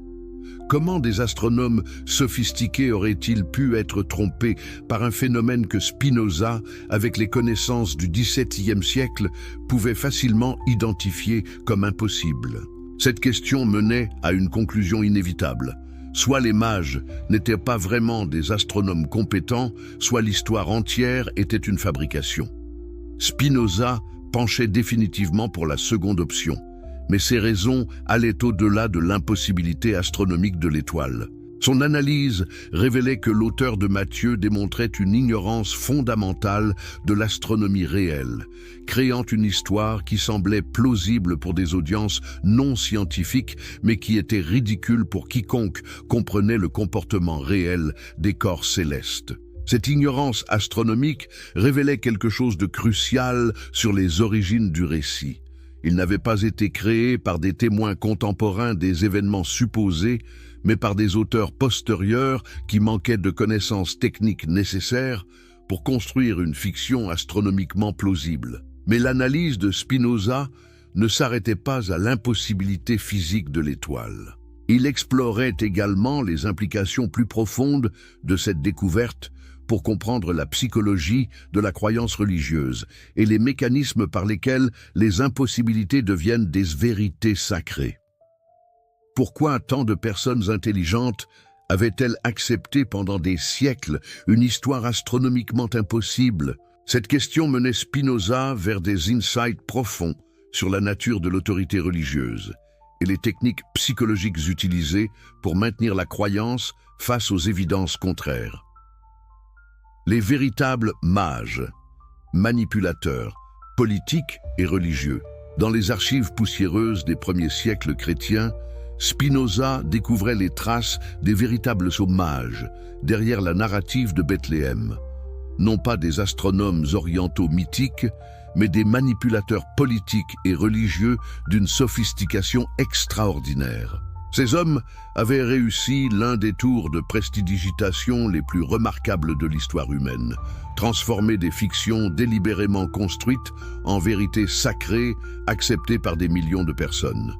Comment des astronomes sophistiqués auraient-ils pu être trompés par un phénomène que Spinoza, avec les connaissances du XVIIe siècle, pouvait facilement identifier comme impossible? Cette question menait à une conclusion inévitable. Soit les mages n'étaient pas vraiment des astronomes compétents, soit l'histoire entière était une fabrication. Spinoza penchait définitivement pour la seconde option. Mais ces raisons allaient au-delà de l'impossibilité astronomique de l'étoile. Son analyse révélait que l'auteur de Matthieu démontrait une ignorance fondamentale de l'astronomie réelle, créant une histoire qui semblait plausible pour des audiences non scientifiques, mais qui était ridicule pour quiconque comprenait le comportement réel des corps célestes. Cette ignorance astronomique révélait quelque chose de crucial sur les origines du récit. Il n'avait pas été créé par des témoins contemporains des événements supposés, mais par des auteurs postérieurs qui manquaient de connaissances techniques nécessaires pour construire une fiction astronomiquement plausible. Mais l'analyse de Spinoza ne s'arrêtait pas à l'impossibilité physique de l'étoile. Il explorait également les implications plus profondes de cette découverte pour comprendre la psychologie de la croyance religieuse et les mécanismes par lesquels les impossibilités deviennent des vérités sacrées. Pourquoi tant de personnes intelligentes avaient-elles accepté pendant des siècles une histoire astronomiquement impossible? Cette question menait Spinoza vers des insights profonds sur la nature de l'autorité religieuse et les techniques psychologiques utilisées pour maintenir la croyance face aux évidences contraires. Les véritables mages, manipulateurs, politiques et religieux. Dans les archives poussiéreuses des premiers siècles chrétiens, Spinoza découvrait les traces des véritables mages derrière la narrative de Bethléem. Non pas des astronomes orientaux mythiques, mais des manipulateurs politiques et religieux d'une sophistication extraordinaire. Ces hommes avaient réussi l'un des tours de prestidigitation les plus remarquables de l'histoire humaine, transformer des fictions délibérément construites en vérités sacrées acceptées par des millions de personnes.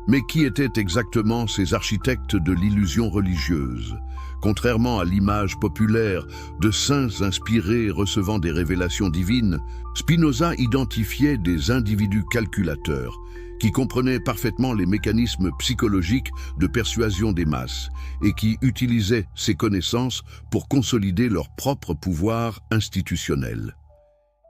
Mais qui étaient exactement ces architectes de l'illusion religieuse? Contrairement à l'image populaire de saints inspirés recevant des révélations divines, Spinoza identifiait des individus calculateurs qui comprenaient parfaitement les mécanismes psychologiques de persuasion des masses et qui utilisaient ces connaissances pour consolider leur propre pouvoir institutionnel.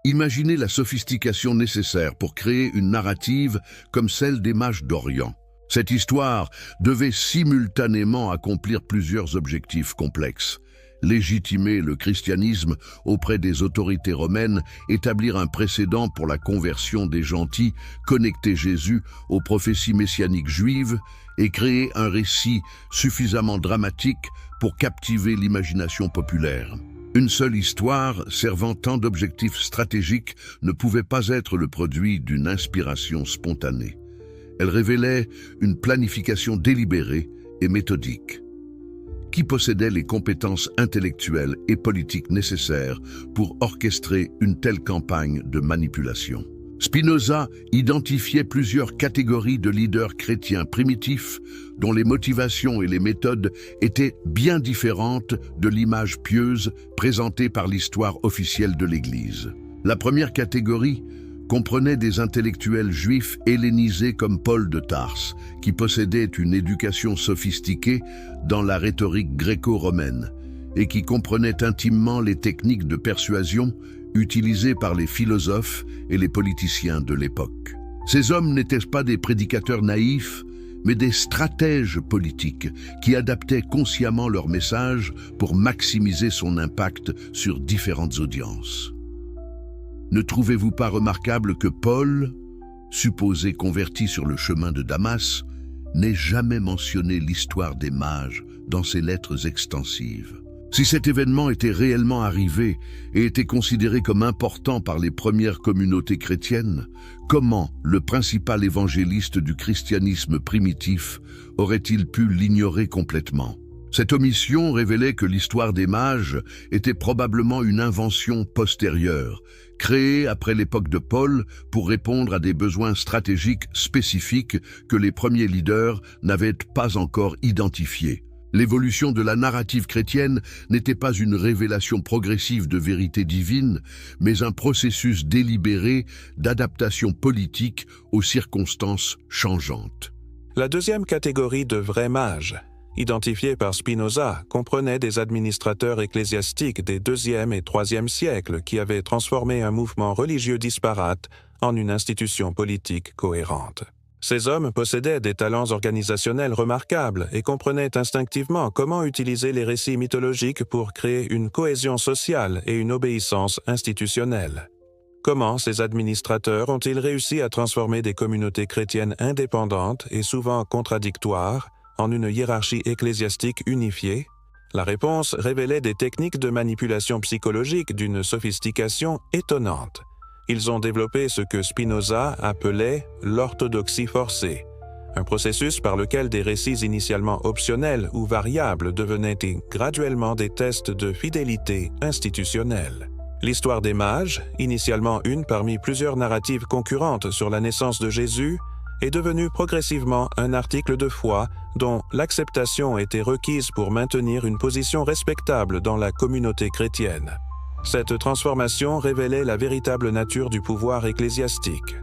Imaginez la sophistication nécessaire pour créer une narrative comme celle des mages d'Orient. Cette histoire devait simultanément accomplir plusieurs objectifs complexes. Légitimer le christianisme auprès des autorités romaines, établir un précédent pour la conversion des gentils, connecter Jésus aux prophéties messianiques juives et créer un récit suffisamment dramatique pour captiver l'imagination populaire. Une seule histoire, servant tant d'objectifs stratégiques, ne pouvait pas être le produit d'une inspiration spontanée. Elle révélait une planification délibérée et méthodique. Qui possédait les compétences intellectuelles et politiques nécessaires pour orchestrer une telle campagne de manipulation? Spinoza identifiait plusieurs catégories de leaders chrétiens primitifs dont les motivations et les méthodes étaient bien différentes de l'image pieuse présentée par l'histoire officielle de l'Église. La première catégorie comprenait des intellectuels juifs hellénisés comme Paul de Tarse, qui possédaient une éducation sophistiquée dans la rhétorique gréco-romaine et qui comprenaient intimement les techniques de persuasion utilisées par les philosophes et les politiciens de l'époque. Ces hommes n'étaient pas des prédicateurs naïfs, mais des stratèges politiques qui adaptaient consciemment leur message pour maximiser son impact sur différentes audiences. Ne trouvez-vous pas remarquable que Paul, supposé converti sur le chemin de Damas, n'ait jamais mentionné l'histoire des mages dans ses lettres extensives? Si cet événement était réellement arrivé et était considéré comme important par les premières communautés chrétiennes, comment le principal évangéliste du christianisme primitif aurait-il pu l'ignorer complètement? Cette omission révélait que l'histoire des mages était probablement une invention postérieure, créée après l'époque de Paul pour répondre à des besoins stratégiques spécifiques que les premiers leaders n'avaient pas encore identifiés. L'évolution de la narrative chrétienne n'était pas une révélation progressive de vérité divine, mais un processus délibéré d'adaptation politique aux circonstances changeantes. La deuxième catégorie de vrais mages, identifiée par Spinoza, comprenait des administrateurs ecclésiastiques des 2e et 3e siècles qui avaient transformé un mouvement religieux disparate en une institution politique cohérente. Ces hommes possédaient des talents organisationnels remarquables et comprenaient instinctivement comment utiliser les récits mythologiques pour créer une cohésion sociale et une obéissance institutionnelle. Comment ces administrateurs ont-ils réussi à transformer des communautés chrétiennes indépendantes et souvent contradictoires en une hiérarchie ecclésiastique unifiée? La réponse révélait des techniques de manipulation psychologique d'une sophistication étonnante. Ils ont développé ce que Spinoza appelait l'orthodoxie forcée, un processus par lequel des récits initialement optionnels ou variables devenaient graduellement des tests de fidélité institutionnelle. L'histoire des mages, initialement une parmi plusieurs narratives concurrentes sur la naissance de Jésus, est devenue progressivement un article de foi dont l'acceptation était requise pour maintenir une position respectable dans la communauté chrétienne. Cette transformation révélait la véritable nature du pouvoir ecclésiastique.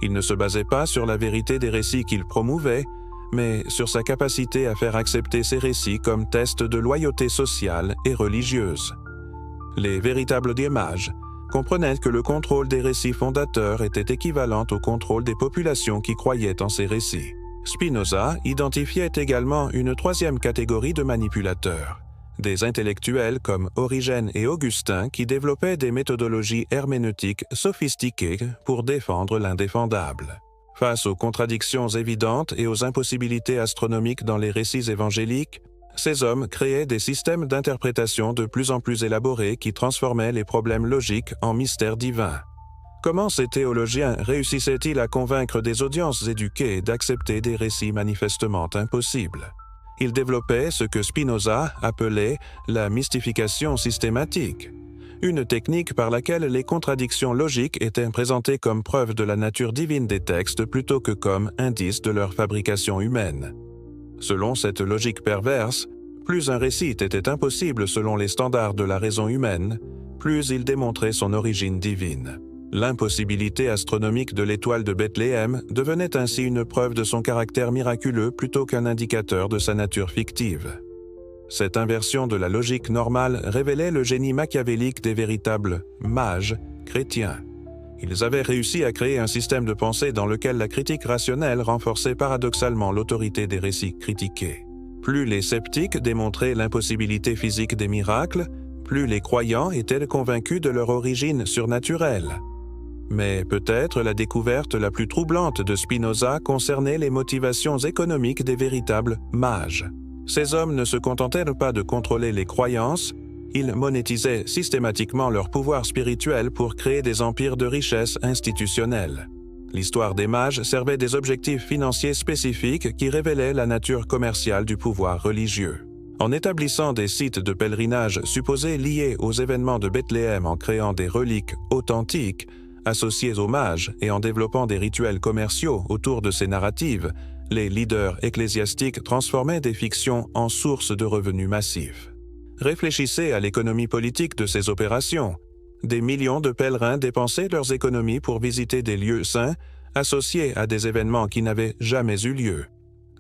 Il ne se basait pas sur la vérité des récits qu'il promouvait, mais sur sa capacité à faire accepter ces récits comme test de loyauté sociale et religieuse. Les véritables mages comprenaient que le contrôle des récits fondateurs était équivalent au contrôle des populations qui croyaient en ces récits. Spinoza identifiait également une troisième catégorie de manipulateurs, des intellectuels comme Origène et Augustin qui développaient des méthodologies herméneutiques sophistiquées pour défendre l'indéfendable. Face aux contradictions évidentes et aux impossibilités astronomiques dans les récits évangéliques, ces hommes créaient des systèmes d'interprétation de plus en plus élaborés qui transformaient les problèmes logiques en mystères divins. Comment ces théologiens réussissaient-ils à convaincre des audiences éduquées d'accepter des récits manifestement impossibles? Ils développaient ce que Spinoza appelait la mystification systématique, une technique par laquelle les contradictions logiques étaient présentées comme preuve de la nature divine des textes plutôt que comme indice de leur fabrication humaine. Selon cette logique perverse, plus un récit était impossible selon les standards de la raison humaine, plus il démontrait son origine divine. L'impossibilité astronomique de l'étoile de Bethléem devenait ainsi une preuve de son caractère miraculeux plutôt qu'un indicateur de sa nature fictive. Cette inversion de la logique normale révélait le génie machiavélique des véritables mages chrétiens. Ils avaient réussi à créer un système de pensée dans lequel la critique rationnelle renforçait paradoxalement l'autorité des récits critiqués. Plus les sceptiques démontraient l'impossibilité physique des miracles, plus les croyants étaient convaincus de leur origine surnaturelle. Mais peut-être la découverte la plus troublante de Spinoza concernait les motivations économiques des véritables mages. Ces hommes ne se contentaient pas de contrôler les croyances, ils monétisaient systématiquement leur pouvoir spirituel pour créer des empires de richesse institutionnelle. L'histoire des mages servait des objectifs financiers spécifiques qui révélaient la nature commerciale du pouvoir religieux. En établissant des sites de pèlerinage supposés liés aux événements de Bethléem en créant des reliques authentiques, associées aux mages et en développant des rituels commerciaux autour de ces narratives, les leaders ecclésiastiques transformaient des fictions en sources de revenus massifs. Réfléchissez à l'économie politique de ces opérations. Des millions de pèlerins dépensaient leurs économies pour visiter des lieux saints associés à des événements qui n'avaient jamais eu lieu.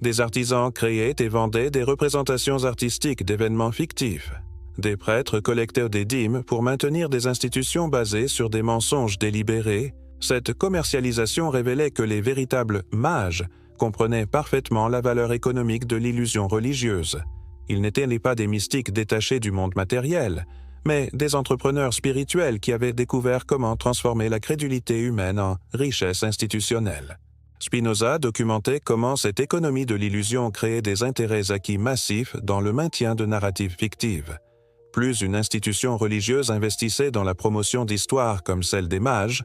Des artisans créaient et vendaient des représentations artistiques d'événements fictifs. Des prêtres collectaient des dîmes pour maintenir des institutions basées sur des mensonges délibérés. Cette commercialisation révélait que les véritables mages comprenaient parfaitement la valeur économique de l'illusion religieuse. Ils n'étaient pas des mystiques détachés du monde matériel, mais des entrepreneurs spirituels qui avaient découvert comment transformer la crédulité humaine en richesse institutionnelle. Spinoza documentait comment cette économie de l'illusion créait des intérêts acquis massifs dans le maintien de narratives fictives. Plus une institution religieuse investissait dans la promotion d'histoires comme celle des mages,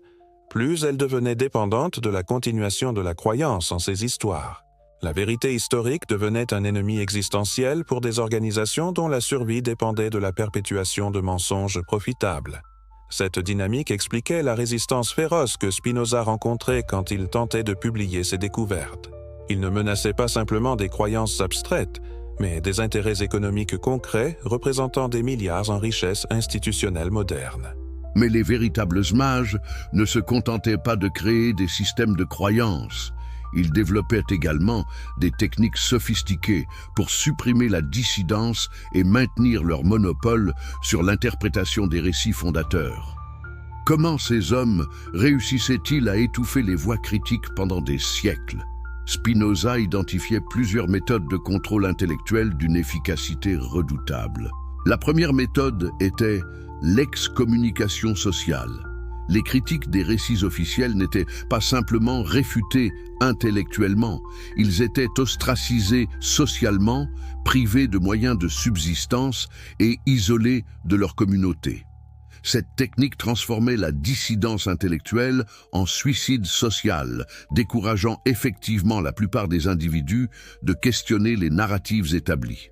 plus elle devenait dépendante de la continuation de la croyance en ces histoires. La vérité historique devenait un ennemi existentiel pour des organisations dont la survie dépendait de la perpétuation de mensonges profitables. Cette dynamique expliquait la résistance féroce que Spinoza rencontrait quand il tentait de publier ses découvertes. Il ne menaçait pas simplement des croyances abstraites, mais des intérêts économiques concrets représentant des milliards en richesses institutionnelles modernes. Mais les véritables mages ne se contentaient pas de créer des systèmes de croyances. Ils développaient également des techniques sophistiquées pour supprimer la dissidence et maintenir leur monopole sur l'interprétation des récits fondateurs. Comment ces hommes réussissaient-ils à étouffer les voix critiques pendant des siècles ? Spinoza identifiait plusieurs méthodes de contrôle intellectuel d'une efficacité redoutable. La première méthode était l'excommunication sociale. Les critiques des récits officiels n'étaient pas simplement réfutés intellectuellement, ils étaient ostracisés socialement, privés de moyens de subsistance et isolés de leur communauté. Cette technique transformait la dissidence intellectuelle en suicide social, décourageant effectivement la plupart des individus de questionner les narratives établies.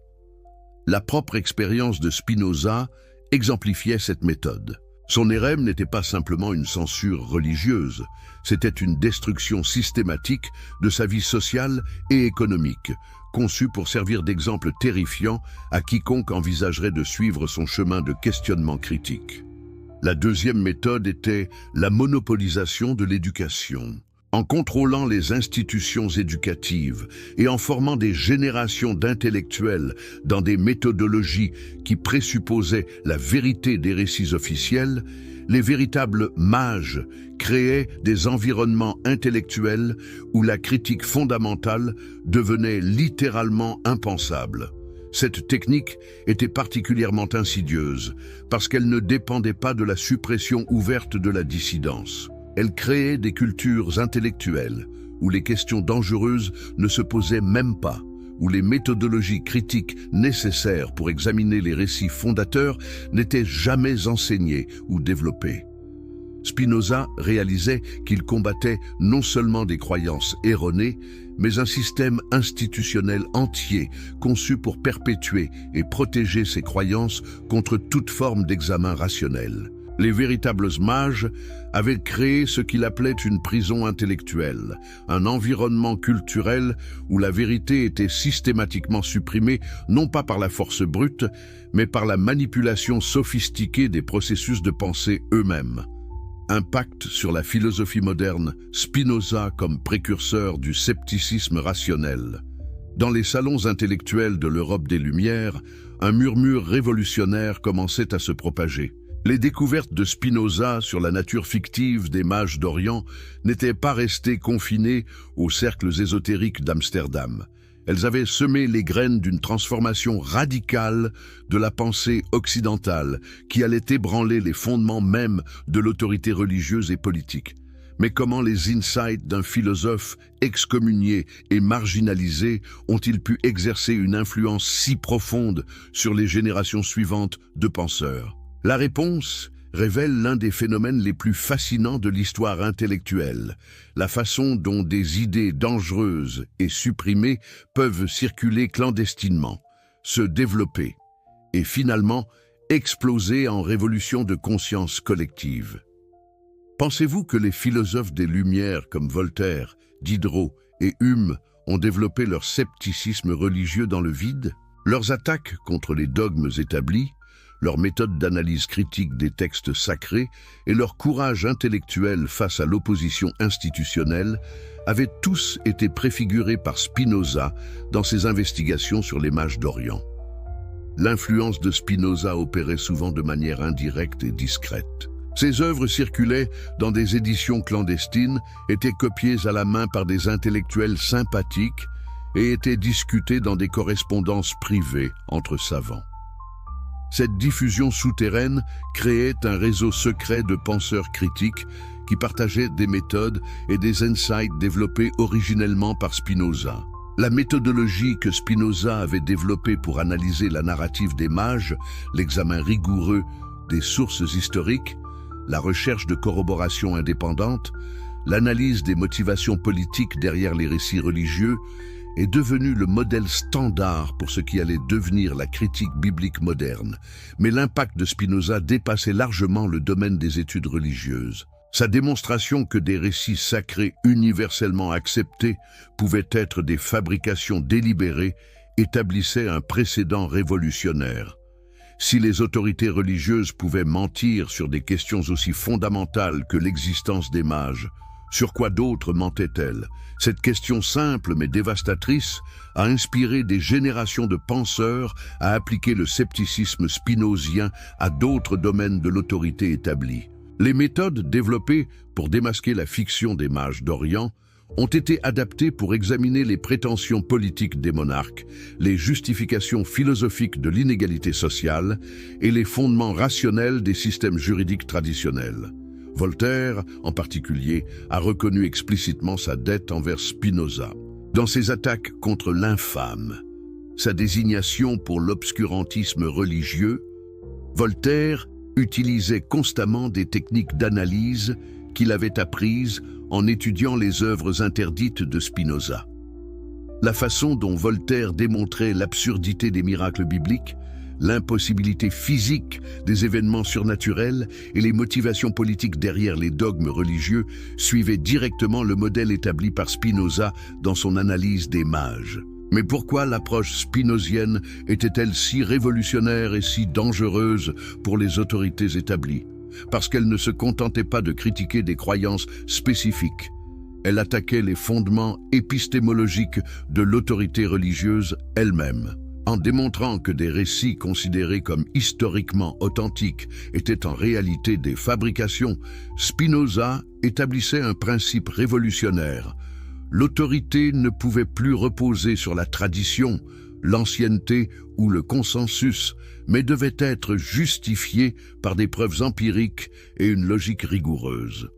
La propre expérience de Spinoza exemplifiait cette méthode. Son érème n'était pas simplement une censure religieuse, c'était une destruction systématique de sa vie sociale et économique, conçue pour servir d'exemple terrifiant à quiconque envisagerait de suivre son chemin de questionnement critique. La deuxième méthode était la monopolisation de l'éducation. En contrôlant les institutions éducatives et en formant des générations d'intellectuels dans des méthodologies qui présupposaient la vérité des récits officiels, les véritables mages créaient des environnements intellectuels où la critique fondamentale devenait littéralement impensable. Cette technique était particulièrement insidieuse parce qu'elle ne dépendait pas de la suppression ouverte de la dissidence. Elle créait des cultures intellectuelles où les questions dangereuses ne se posaient même pas, où les méthodologies critiques nécessaires pour examiner les récits fondateurs n'étaient jamais enseignées ou développées. Spinoza réalisait qu'il combattait non seulement des croyances erronées, mais un système institutionnel entier conçu pour perpétuer et protéger ces croyances contre toute forme d'examen rationnel. Les véritables mages avaient créé ce qu'il appelait une prison intellectuelle, un environnement culturel où la vérité était systématiquement supprimée non pas par la force brute, mais par la manipulation sophistiquée des processus de pensée eux-mêmes. Impact sur la philosophie moderne, Spinoza comme précurseur du scepticisme rationnel. Dans les salons intellectuels de l'Europe des Lumières, un murmure révolutionnaire commençait à se propager. Les découvertes de Spinoza sur la nature fictive des mages d'Orient n'étaient pas restées confinées aux cercles ésotériques d'Amsterdam. Elles avaient semé les graines d'une transformation radicale de la pensée occidentale qui allait ébranler les fondements mêmes de l'autorité religieuse et politique. Mais comment les insights d'un philosophe excommunié et marginalisé ont-ils pu exercer une influence si profonde sur les générations suivantes de penseurs? La réponse révèle l'un des phénomènes les plus fascinants de l'histoire intellectuelle, la façon dont des idées dangereuses et supprimées peuvent circuler clandestinement, se développer et finalement exploser en révolution de conscience collective. Pensez-vous que les philosophes des Lumières comme Voltaire, Diderot et Hume ont développé leur scepticisme religieux dans le vide? Leurs attaques contre les dogmes établis, leur méthode d'analyse critique des textes sacrés et leur courage intellectuel face à l'opposition institutionnelle avaient tous été préfigurés par Spinoza dans ses investigations sur les mages d'Orient. L'influence de Spinoza opérait souvent de manière indirecte et discrète. Ses œuvres circulaient dans des éditions clandestines, étaient copiées à la main par des intellectuels sympathiques et étaient discutées dans des correspondances privées entre savants. Cette diffusion souterraine créait un réseau secret de penseurs critiques qui partageaient des méthodes et des insights développés originellement par Spinoza. La méthodologie que Spinoza avait développée pour analyser la narrative des mages, l'examen rigoureux des sources historiques, la recherche de corroboration indépendante, l'analyse des motivations politiques derrière les récits religieux, est devenu le modèle standard pour ce qui allait devenir la critique biblique moderne. Mais l'impact de Spinoza dépassait largement le domaine des études religieuses. Sa démonstration que des récits sacrés universellement acceptés pouvaient être des fabrications délibérées établissait un précédent révolutionnaire. Si les autorités religieuses pouvaient mentir sur des questions aussi fondamentales que l'existence des mages, sur quoi d'autres mentaient-elles? Cette question simple mais dévastatrice a inspiré des générations de penseurs à appliquer le scepticisme spinozien à d'autres domaines de l'autorité établie. Les méthodes développées pour démasquer la fiction des mages d'Orient ont été adaptées pour examiner les prétentions politiques des monarques, les justifications philosophiques de l'inégalité sociale et les fondements rationnels des systèmes juridiques traditionnels. Voltaire, en particulier, a reconnu explicitement sa dette envers Spinoza. Dans ses attaques contre l'infâme, sa désignation pour l'obscurantisme religieux, Voltaire utilisait constamment des techniques d'analyse qu'il avait apprises en étudiant les œuvres interdites de Spinoza. La façon dont Voltaire démontrait l'absurdité des miracles bibliques, l'impossibilité physique des événements surnaturels et les motivations politiques derrière les dogmes religieux suivaient directement le modèle établi par Spinoza dans son analyse des mages. Mais pourquoi l'approche spinozienne était-elle si révolutionnaire et si dangereuse pour les autorités établies? Parce qu'elle ne se contentait pas de critiquer des croyances spécifiques. Elle attaquait les fondements épistémologiques de l'autorité religieuse elle-même. En démontrant que des récits considérés comme historiquement authentiques étaient en réalité des fabrications, Spinoza établissait un principe révolutionnaire. L'autorité ne pouvait plus reposer sur la tradition, l'ancienneté ou le consensus, mais devait être justifiée par des preuves empiriques et une logique rigoureuse.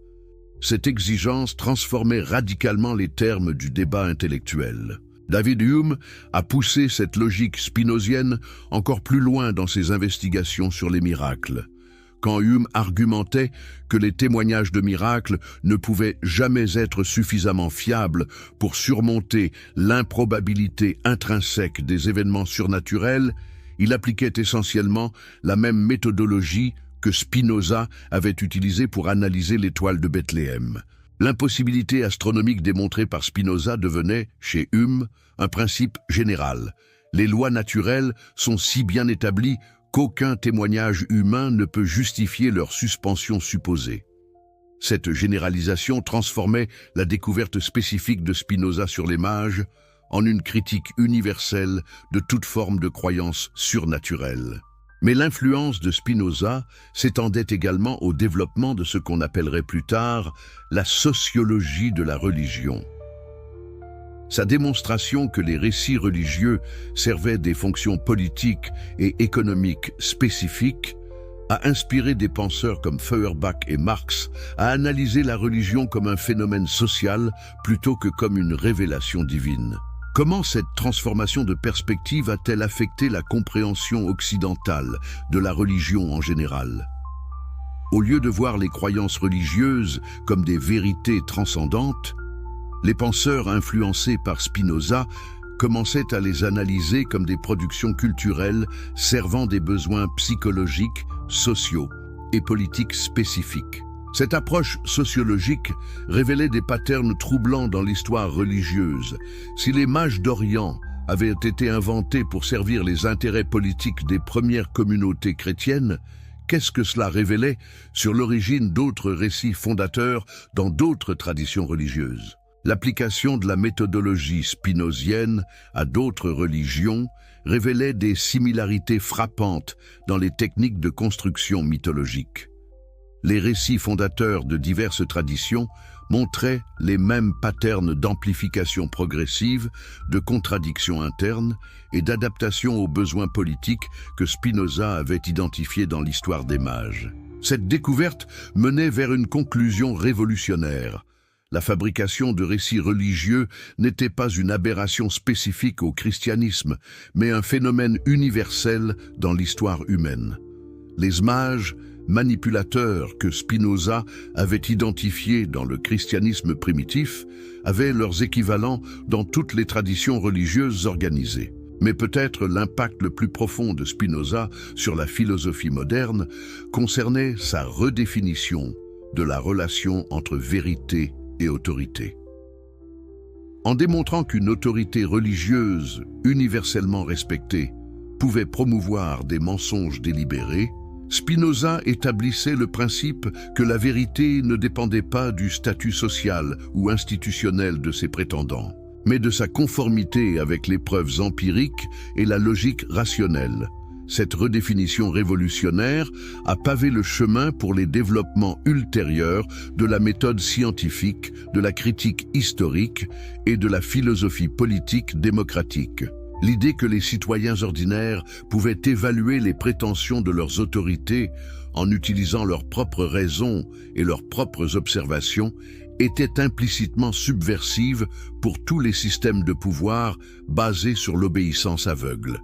Cette exigence transformait radicalement les termes du débat intellectuel. David Hume a poussé cette logique spinozienne encore plus loin dans ses investigations sur les miracles. Quand Hume argumentait que les témoignages de miracles ne pouvaient jamais être suffisamment fiables pour surmonter l'improbabilité intrinsèque des événements surnaturels, il appliquait essentiellement la même méthodologie que Spinoza avait utilisée pour analyser l'étoile de Bethléem. L'impossibilité astronomique démontrée par Spinoza devenait, chez Hume, un principe général. Les lois naturelles sont si bien établies qu'aucun témoignage humain ne peut justifier leur suspension supposée. Cette généralisation transformait la découverte spécifique de Spinoza sur les mages en une critique universelle de toute forme de croyance surnaturelle. Mais l'influence de Spinoza s'étendait également au développement de ce qu'on appellerait plus tard la sociologie de la religion. Sa démonstration que les récits religieux servaient des fonctions politiques et économiques spécifiques a inspiré des penseurs comme Feuerbach et Marx à analyser la religion comme un phénomène social plutôt que comme une révélation divine. Comment cette transformation de perspective a-t-elle affecté la compréhension occidentale de la religion en général? Au lieu de voir les croyances religieuses comme des vérités transcendantes, les penseurs influencés par Spinoza commençaient à les analyser comme des productions culturelles servant des besoins psychologiques, sociaux et politiques spécifiques. Cette approche sociologique révélait des patterns troublants dans l'histoire religieuse. Si les mages d'Orient avaient été inventés pour servir les intérêts politiques des premières communautés chrétiennes, qu'est-ce que cela révélait sur l'origine d'autres récits fondateurs dans d'autres traditions religieuses? L'application de la méthodologie spinozienne à d'autres religions révélait des similarités frappantes dans les techniques de construction mythologique. Les récits fondateurs de diverses traditions montraient les mêmes patterns d'amplification progressive, de contradictions internes et d'adaptation aux besoins politiques que Spinoza avait identifiés dans l'histoire des mages. Cette découverte menait vers une conclusion révolutionnaire. La fabrication de récits religieux n'était pas une aberration spécifique au christianisme, mais un phénomène universel dans l'histoire humaine. Les mages, manipulateurs que Spinoza avait identifiés dans le christianisme primitif, avaient leurs équivalents dans toutes les traditions religieuses organisées. Mais peut-être l'impact le plus profond de Spinoza sur la philosophie moderne concernait sa redéfinition de la relation entre vérité et autorité. En démontrant qu'une autorité religieuse universellement respectée pouvait promouvoir des mensonges délibérés, Spinoza établissait le principe que la vérité ne dépendait pas du statut social ou institutionnel de ses prétendants, mais de sa conformité avec les preuves empiriques et la logique rationnelle. Cette redéfinition révolutionnaire a pavé le chemin pour les développements ultérieurs de la méthode scientifique, de la critique historique et de la philosophie politique démocratique. L'idée que les citoyens ordinaires pouvaient évaluer les prétentions de leurs autorités en utilisant leurs propres raisons et leurs propres observations était implicitement subversive pour tous les systèmes de pouvoir basés sur l'obéissance aveugle.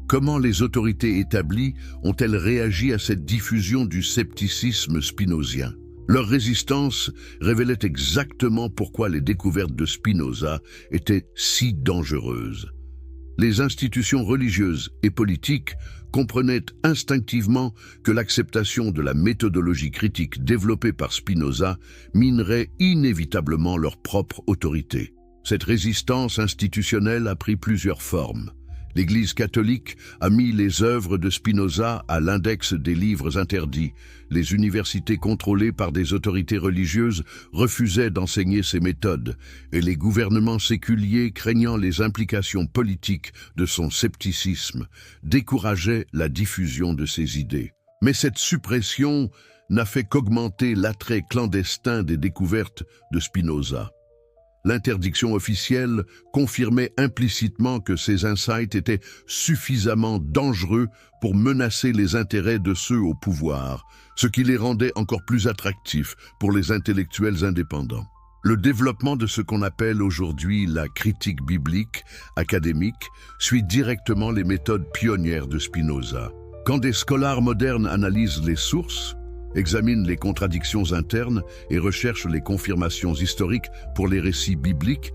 Comment les autorités établies ont-elles réagi à cette diffusion du scepticisme spinozien? Leur résistance révélait exactement pourquoi les découvertes de Spinoza étaient si dangereuses. Les institutions religieuses et politiques comprenaient instinctivement que l'acceptation de la méthodologie critique développée par Spinoza minerait inévitablement leur propre autorité. Cette résistance institutionnelle a pris plusieurs formes. L'Église catholique a mis les œuvres de Spinoza à l'index des livres interdits. Les universités contrôlées par des autorités religieuses refusaient d'enseigner ces méthodes, et les gouvernements séculiers, craignant les implications politiques de son scepticisme, décourageaient la diffusion de ses idées. Mais cette suppression n'a fait qu'augmenter l'attrait clandestin des découvertes de Spinoza. L'interdiction officielle confirmait implicitement que ces insights étaient suffisamment dangereux pour menacer les intérêts de ceux au pouvoir, ce qui les rendait encore plus attractifs pour les intellectuels indépendants. Le développement de ce qu'on appelle aujourd'hui la critique biblique académique suit directement les méthodes pionnières de Spinoza. Quand des scholars modernes analysent les sources, examinent les contradictions internes et recherchent les confirmations historiques pour les récits bibliques,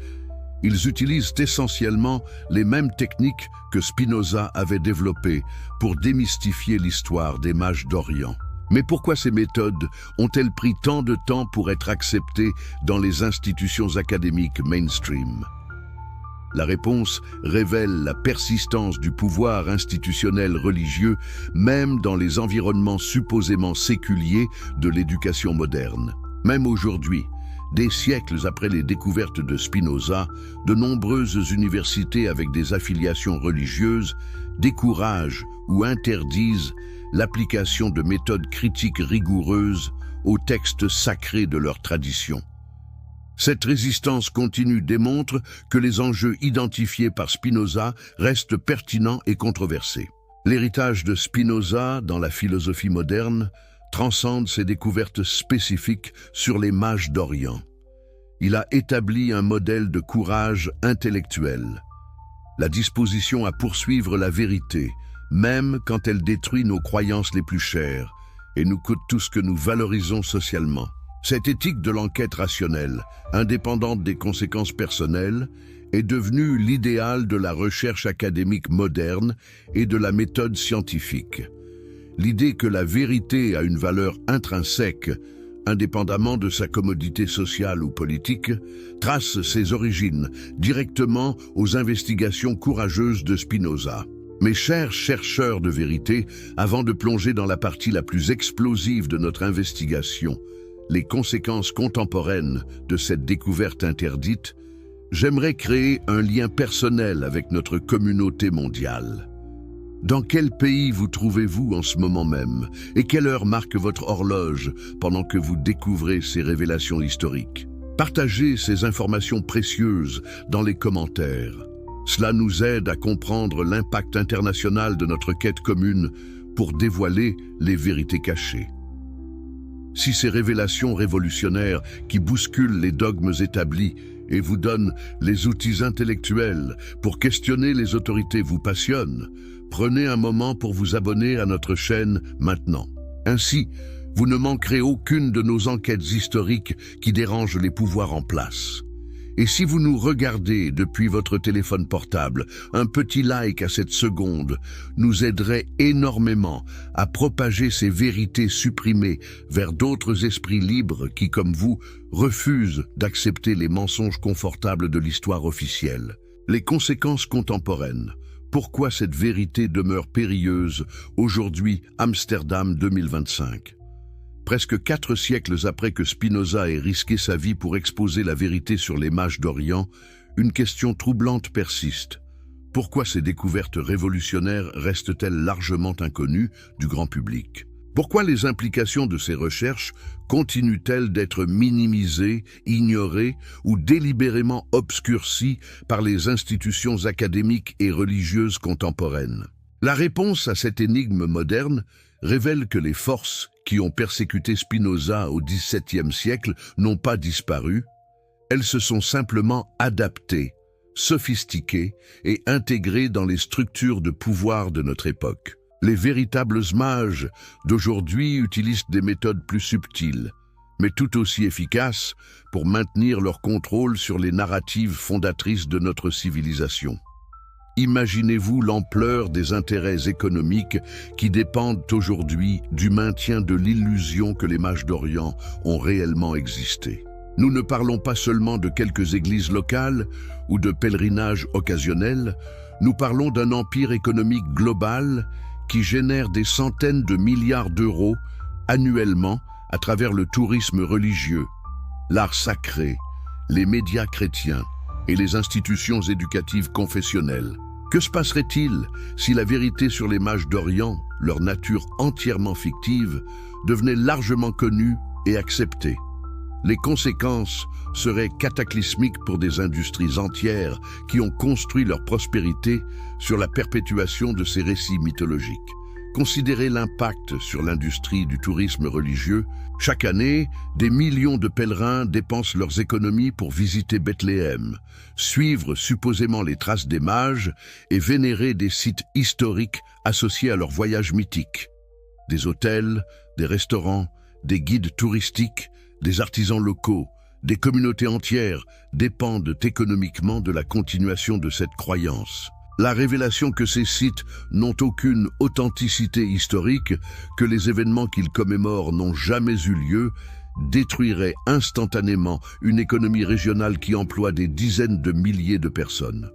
ils utilisent essentiellement les mêmes techniques que Spinoza avait développées pour démystifier l'histoire des mages d'Orient. Mais pourquoi ces méthodes ont-elles pris tant de temps pour être acceptées dans les institutions académiques mainstream? La réponse révèle la persistance du pouvoir institutionnel religieux, même dans les environnements supposément séculiers de l'éducation moderne. Même aujourd'hui, Des siècles après les découvertes de Spinoza, de nombreuses universités avec des affiliations religieuses découragent ou interdisent l'application de méthodes critiques rigoureuses aux textes sacrés de leur tradition. Cette résistance continue démontre que les enjeux identifiés par Spinoza restent pertinents et controversés. L'héritage de Spinoza dans la philosophie moderne transcende ses découvertes spécifiques sur les mages d'Orient. Il a établi un modèle de courage intellectuel, la disposition à poursuivre la vérité, même quand elle détruit nos croyances les plus chères et nous coûte tout ce que nous valorisons socialement. Cette éthique de l'enquête rationnelle, indépendante des conséquences personnelles, est devenue l'idéal de la recherche académique moderne et de la méthode scientifique. L'idée que la vérité a une valeur intrinsèque, indépendamment de sa commodité sociale ou politique, trace ses origines directement aux investigations courageuses de Spinoza. Mes chers chercheurs de vérité, avant de plonger dans la partie la plus explosive de notre investigation, les conséquences contemporaines de cette découverte interdite, j'aimerais créer un lien personnel avec notre communauté mondiale. Dans quel pays vous trouvez-vous en ce moment même et quelle heure marque votre horloge pendant que vous découvrez ces révélations historiques? Partagez ces informations précieuses dans les commentaires. Cela nous aide à comprendre l'impact international de notre quête commune pour dévoiler les vérités cachées. Si ces révélations révolutionnaires qui bousculent les dogmes établis et vous donnent les outils intellectuels pour questionner les autorités vous passionnent, prenez un moment pour vous abonner à notre chaîne maintenant. Ainsi, vous ne manquerez aucune de nos enquêtes historiques qui dérangent les pouvoirs en place. Et si vous nous regardez depuis votre téléphone portable, un petit like à cette seconde nous aiderait énormément à propager ces vérités supprimées vers d'autres esprits libres qui, comme vous, refusent d'accepter les mensonges confortables de l'histoire officielle. Les conséquences contemporaines. Pourquoi cette vérité demeure périlleuse aujourd'hui, Amsterdam 2025? Presque 4 siècles après que Spinoza ait risqué sa vie pour exposer la vérité sur les mages d'Orient, une question troublante persiste. Pourquoi ces découvertes révolutionnaires restent-elles largement inconnues du grand public? Pourquoi les implications de ces recherches continuent-elles d'être minimisées, ignorées ou délibérément obscurcies par les institutions académiques et religieuses contemporaines? La réponse à cette énigme moderne révèle que les forces qui ont persécuté Spinoza au XVIIe siècle n'ont pas disparu, elles se sont simplement adaptées, sophistiquées et intégrées dans les structures de pouvoir de notre époque. Les véritables mages d'aujourd'hui utilisent des méthodes plus subtiles, mais tout aussi efficaces pour maintenir leur contrôle sur les narratives fondatrices de notre civilisation. Imaginez-vous l'ampleur des intérêts économiques qui dépendent aujourd'hui du maintien de l'illusion que les mages d'Orient ont réellement existé. Nous ne parlons pas seulement de quelques églises locales ou de pèlerinages occasionnels, nous parlons d'un empire économique global qui génère des centaines de milliards d'euros annuellement à travers le tourisme religieux, l'art sacré, les médias chrétiens et les institutions éducatives confessionnelles. Que se passerait-il si la vérité sur les mages d'Orient, leur nature entièrement fictive, devenait largement connue et acceptée? Les conséquences seraient cataclysmiques pour des industries entières qui ont construit leur prospérité sur la perpétuation de ces récits mythologiques. Considérez l'impact sur l'industrie du tourisme religieux. Chaque année, des millions de pèlerins dépensent leurs économies pour visiter Bethléem, suivre supposément les traces des mages et vénérer des sites historiques associés à leur voyage mythique. Des hôtels, des restaurants, des guides touristiques, des artisans locaux, des communautés entières dépendent économiquement de la continuation de cette croyance. La révélation que ces sites n'ont aucune authenticité historique, que les événements qu'ils commémorent n'ont jamais eu lieu, détruirait instantanément une économie régionale qui emploie des dizaines de milliers de personnes.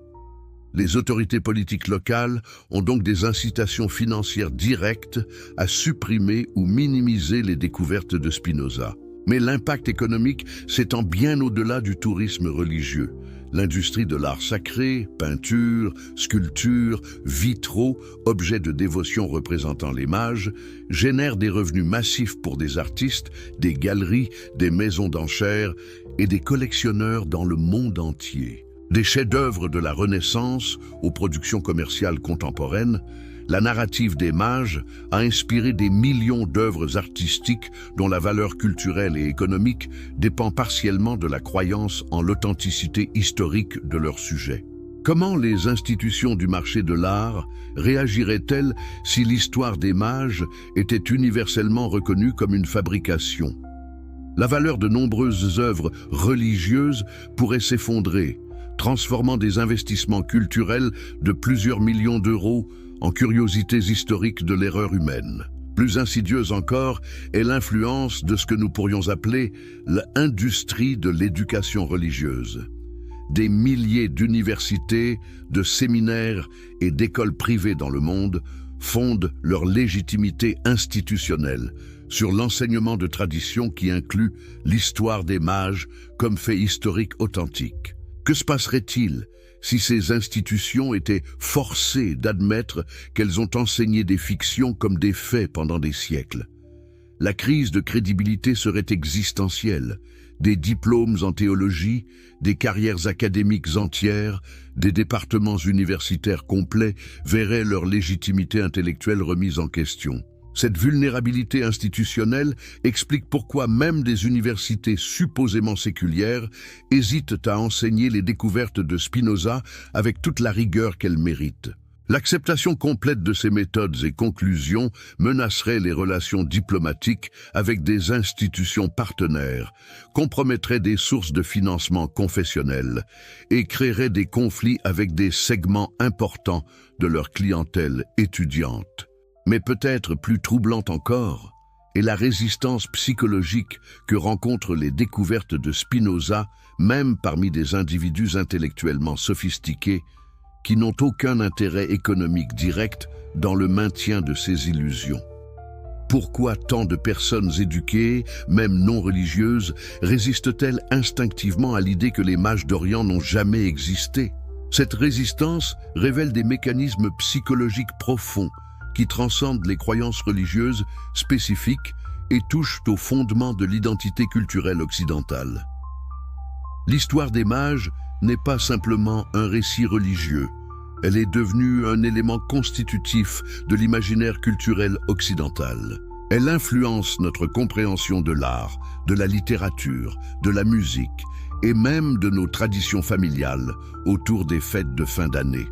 Les autorités politiques locales ont donc des incitations financières directes à supprimer ou minimiser les découvertes de Spinoza. Mais l'impact économique s'étend bien au-delà du tourisme religieux. L'industrie de l'art sacré, peinture, sculpture, vitraux, objets de dévotion représentant les mages, génère des revenus massifs pour des artistes, des galeries, des maisons d'enchères et des collectionneurs dans le monde entier. Des chefs-d'œuvre de la Renaissance aux productions commerciales contemporaines, la narrative des mages a inspiré des millions d'œuvres artistiques dont la valeur culturelle et économique dépend partiellement de la croyance en l'authenticité historique de leur sujet. Comment les institutions du marché de l'art réagiraient-elles si l'histoire des mages était universellement reconnue comme une fabrication? La valeur de nombreuses œuvres religieuses pourrait s'effondrer, transformant des investissements culturels de plusieurs millions d'euros en curiosités historiques de l'erreur humaine. Plus insidieuse encore est l'influence de ce que nous pourrions appeler l'industrie de l'éducation religieuse. Des milliers d'universités, de séminaires et d'écoles privées dans le monde fondent leur légitimité institutionnelle sur l'enseignement de traditions qui inclut l'histoire des mages comme fait historique authentique. Que se passerait-il si ces institutions étaient forcées d'admettre qu'elles ont enseigné des fictions comme des faits pendant des siècles? La crise de crédibilité serait existentielle. Des diplômes en théologie, des carrières académiques entières, des départements universitaires complets verraient leur légitimité intellectuelle remise en question. Cette vulnérabilité institutionnelle explique pourquoi même des universités supposément séculières hésitent à enseigner les découvertes de Spinoza avec toute la rigueur qu'elles méritent. L'acceptation complète de ces méthodes et conclusions menacerait les relations diplomatiques avec des institutions partenaires, compromettrait des sources de financement confessionnelles et créerait des conflits avec des segments importants de leur clientèle étudiante. Mais peut-être plus troublante encore est la résistance psychologique que rencontrent les découvertes de Spinoza, même parmi des individus intellectuellement sophistiqués, qui n'ont aucun intérêt économique direct dans le maintien de ces illusions. Pourquoi tant de personnes éduquées, même non religieuses, résistent-elles instinctivement à l'idée que les mages d'Orient n'ont jamais existé? Cette résistance révèle des mécanismes psychologiques profonds qui transcendent les croyances religieuses spécifiques et touchent au fondement de l'identité culturelle occidentale. L'histoire des mages n'est pas simplement un récit religieux, elle est devenue un élément constitutif de l'imaginaire culturel occidental. Elle influence notre compréhension de l'art, de la littérature, de la musique et même de nos traditions familiales autour des fêtes de fin d'année.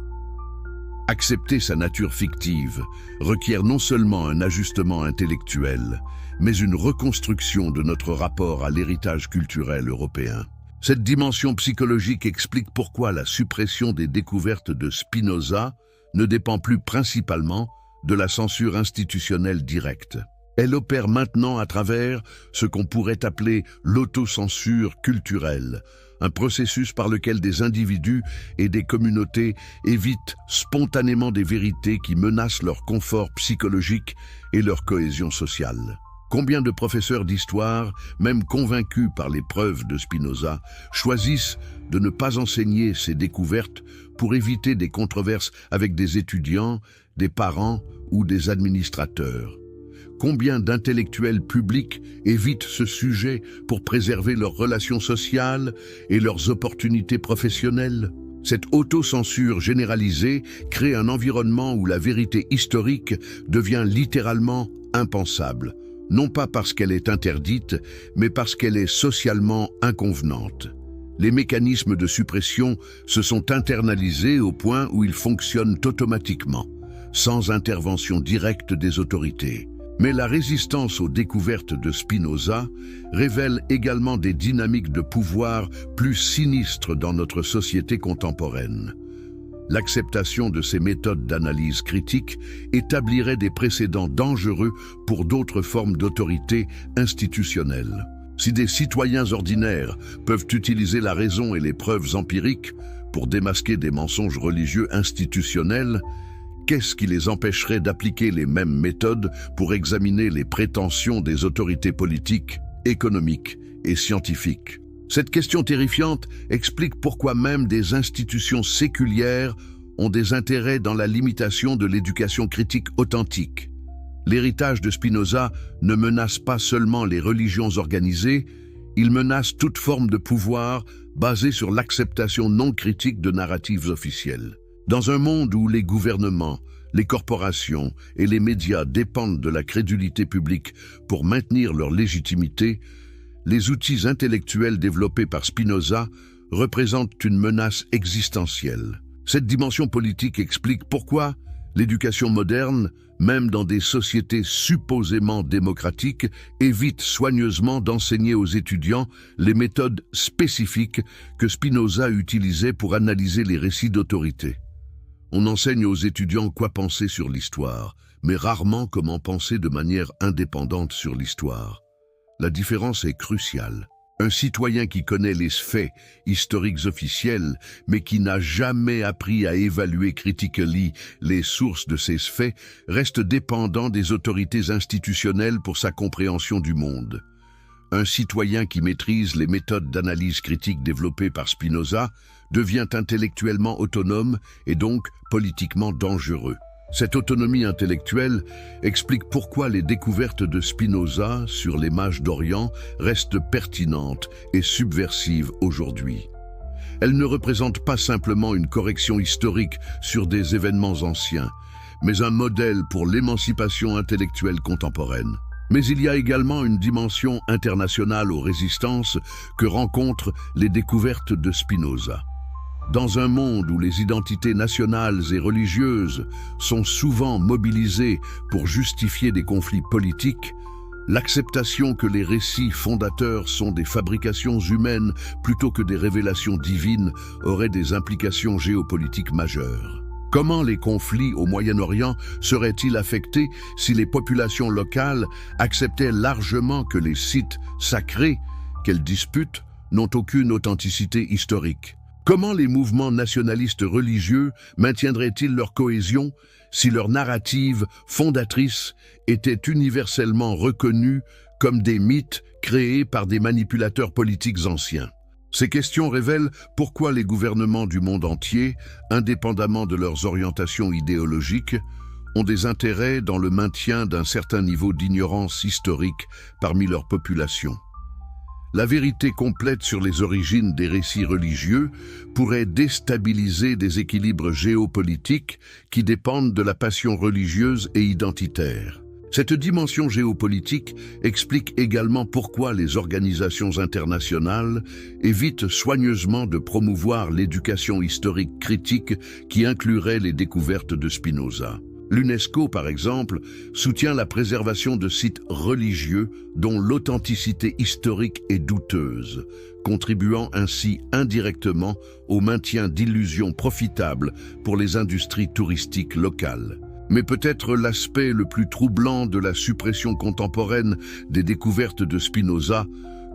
Accepter sa nature fictive requiert non seulement un ajustement intellectuel, mais une reconstruction de notre rapport à l'héritage culturel européen. Cette dimension psychologique explique pourquoi la suppression des découvertes de Spinoza ne dépend plus principalement de la censure institutionnelle directe. Elle opère maintenant à travers ce qu'on pourrait appeler l'autocensure culturelle, un processus par lequel des individus et des communautés évitent spontanément des vérités qui menacent leur confort psychologique et leur cohésion sociale. Combien de professeurs d'histoire, même convaincus par les preuves de Spinoza, choisissent de ne pas enseigner ces découvertes pour éviter des controverses avec des étudiants, des parents ou des administrateurs? Combien d'intellectuels publics évitent ce sujet pour préserver leurs relations sociales et leurs opportunités professionnelles? Cette autocensure généralisée crée un environnement où la vérité historique devient littéralement impensable, non pas parce qu'elle est interdite, mais parce qu'elle est socialement inconvenante. Les mécanismes de suppression se sont internalisés au point où ils fonctionnent automatiquement, sans intervention directe des autorités. Mais la résistance aux découvertes de Spinoza révèle également des dynamiques de pouvoir plus sinistres dans notre société contemporaine. L'acceptation de ces méthodes d'analyse critique établirait des précédents dangereux pour d'autres formes d'autorité institutionnelle. Si des citoyens ordinaires peuvent utiliser la raison et les preuves empiriques pour démasquer des mensonges religieux institutionnels, qu'est-ce qui les empêcherait d'appliquer les mêmes méthodes pour examiner les prétentions des autorités politiques? économique et scientifique. Cette question terrifiante explique pourquoi même des institutions séculières ont des intérêts dans la limitation de l'éducation critique authentique. L'héritage de Spinoza ne menace pas seulement les religions organisées, il menace toute forme de pouvoir basée sur l'acceptation non critique de narratives officielles. Dans un monde où les gouvernements, les corporations et les médias dépendent de la crédulité publique pour maintenir leur légitimité, les outils intellectuels développés par Spinoza représentent une menace existentielle. Cette dimension politique explique pourquoi l'éducation moderne, même dans des sociétés supposément démocratiques, évite soigneusement d'enseigner aux étudiants les méthodes spécifiques que Spinoza utilisait pour analyser les récits d'autorité. On enseigne aux étudiants quoi penser sur l'histoire, mais rarement comment penser de manière indépendante sur l'histoire. La différence est cruciale. Un citoyen qui connaît les faits historiques officiels, mais qui n'a jamais appris à évaluer critically les sources de ces faits, reste dépendant des autorités institutionnelles pour sa compréhension du monde. Un citoyen qui maîtrise les méthodes d'analyse critique développées par Spinoza devient intellectuellement autonome et donc politiquement dangereux. Cette autonomie intellectuelle explique pourquoi les découvertes de Spinoza sur les mages d'Orient restent pertinentes et subversives aujourd'hui. Elles ne représentent pas simplement une correction historique sur des événements anciens, mais un modèle pour l'émancipation intellectuelle contemporaine. Mais il y a également une dimension internationale aux résistances que rencontrent les découvertes de Spinoza. Dans un monde où les identités nationales et religieuses sont souvent mobilisées pour justifier des conflits politiques, l'acceptation que les récits fondateurs sont des fabrications humaines plutôt que des révélations divines aurait des implications géopolitiques majeures. Comment les conflits au Moyen-Orient seraient-ils affectés si les populations locales acceptaient largement que les sites sacrés qu'elles disputent n'ont aucune authenticité historique? Comment les mouvements nationalistes religieux maintiendraient-ils leur cohésion si leur narrative fondatrice était universellement reconnue comme des mythes créés par des manipulateurs politiques anciens? Ces questions révèlent pourquoi les gouvernements du monde entier, indépendamment de leurs orientations idéologiques, ont des intérêts dans le maintien d'un certain niveau d'ignorance historique parmi leur population. La vérité complète sur les origines des récits religieux pourrait déstabiliser des équilibres géopolitiques qui dépendent de la passion religieuse et identitaire. Cette dimension géopolitique explique également pourquoi les organisations internationales évitent soigneusement de promouvoir l'éducation historique critique qui inclurait les découvertes de Spinoza. L'UNESCO, par exemple, soutient la préservation de sites religieux dont l'authenticité historique est douteuse, contribuant ainsi indirectement au maintien d'illusions profitables pour les industries touristiques locales. Mais peut-être l'aspect le plus troublant de la suppression contemporaine des découvertes de Spinoza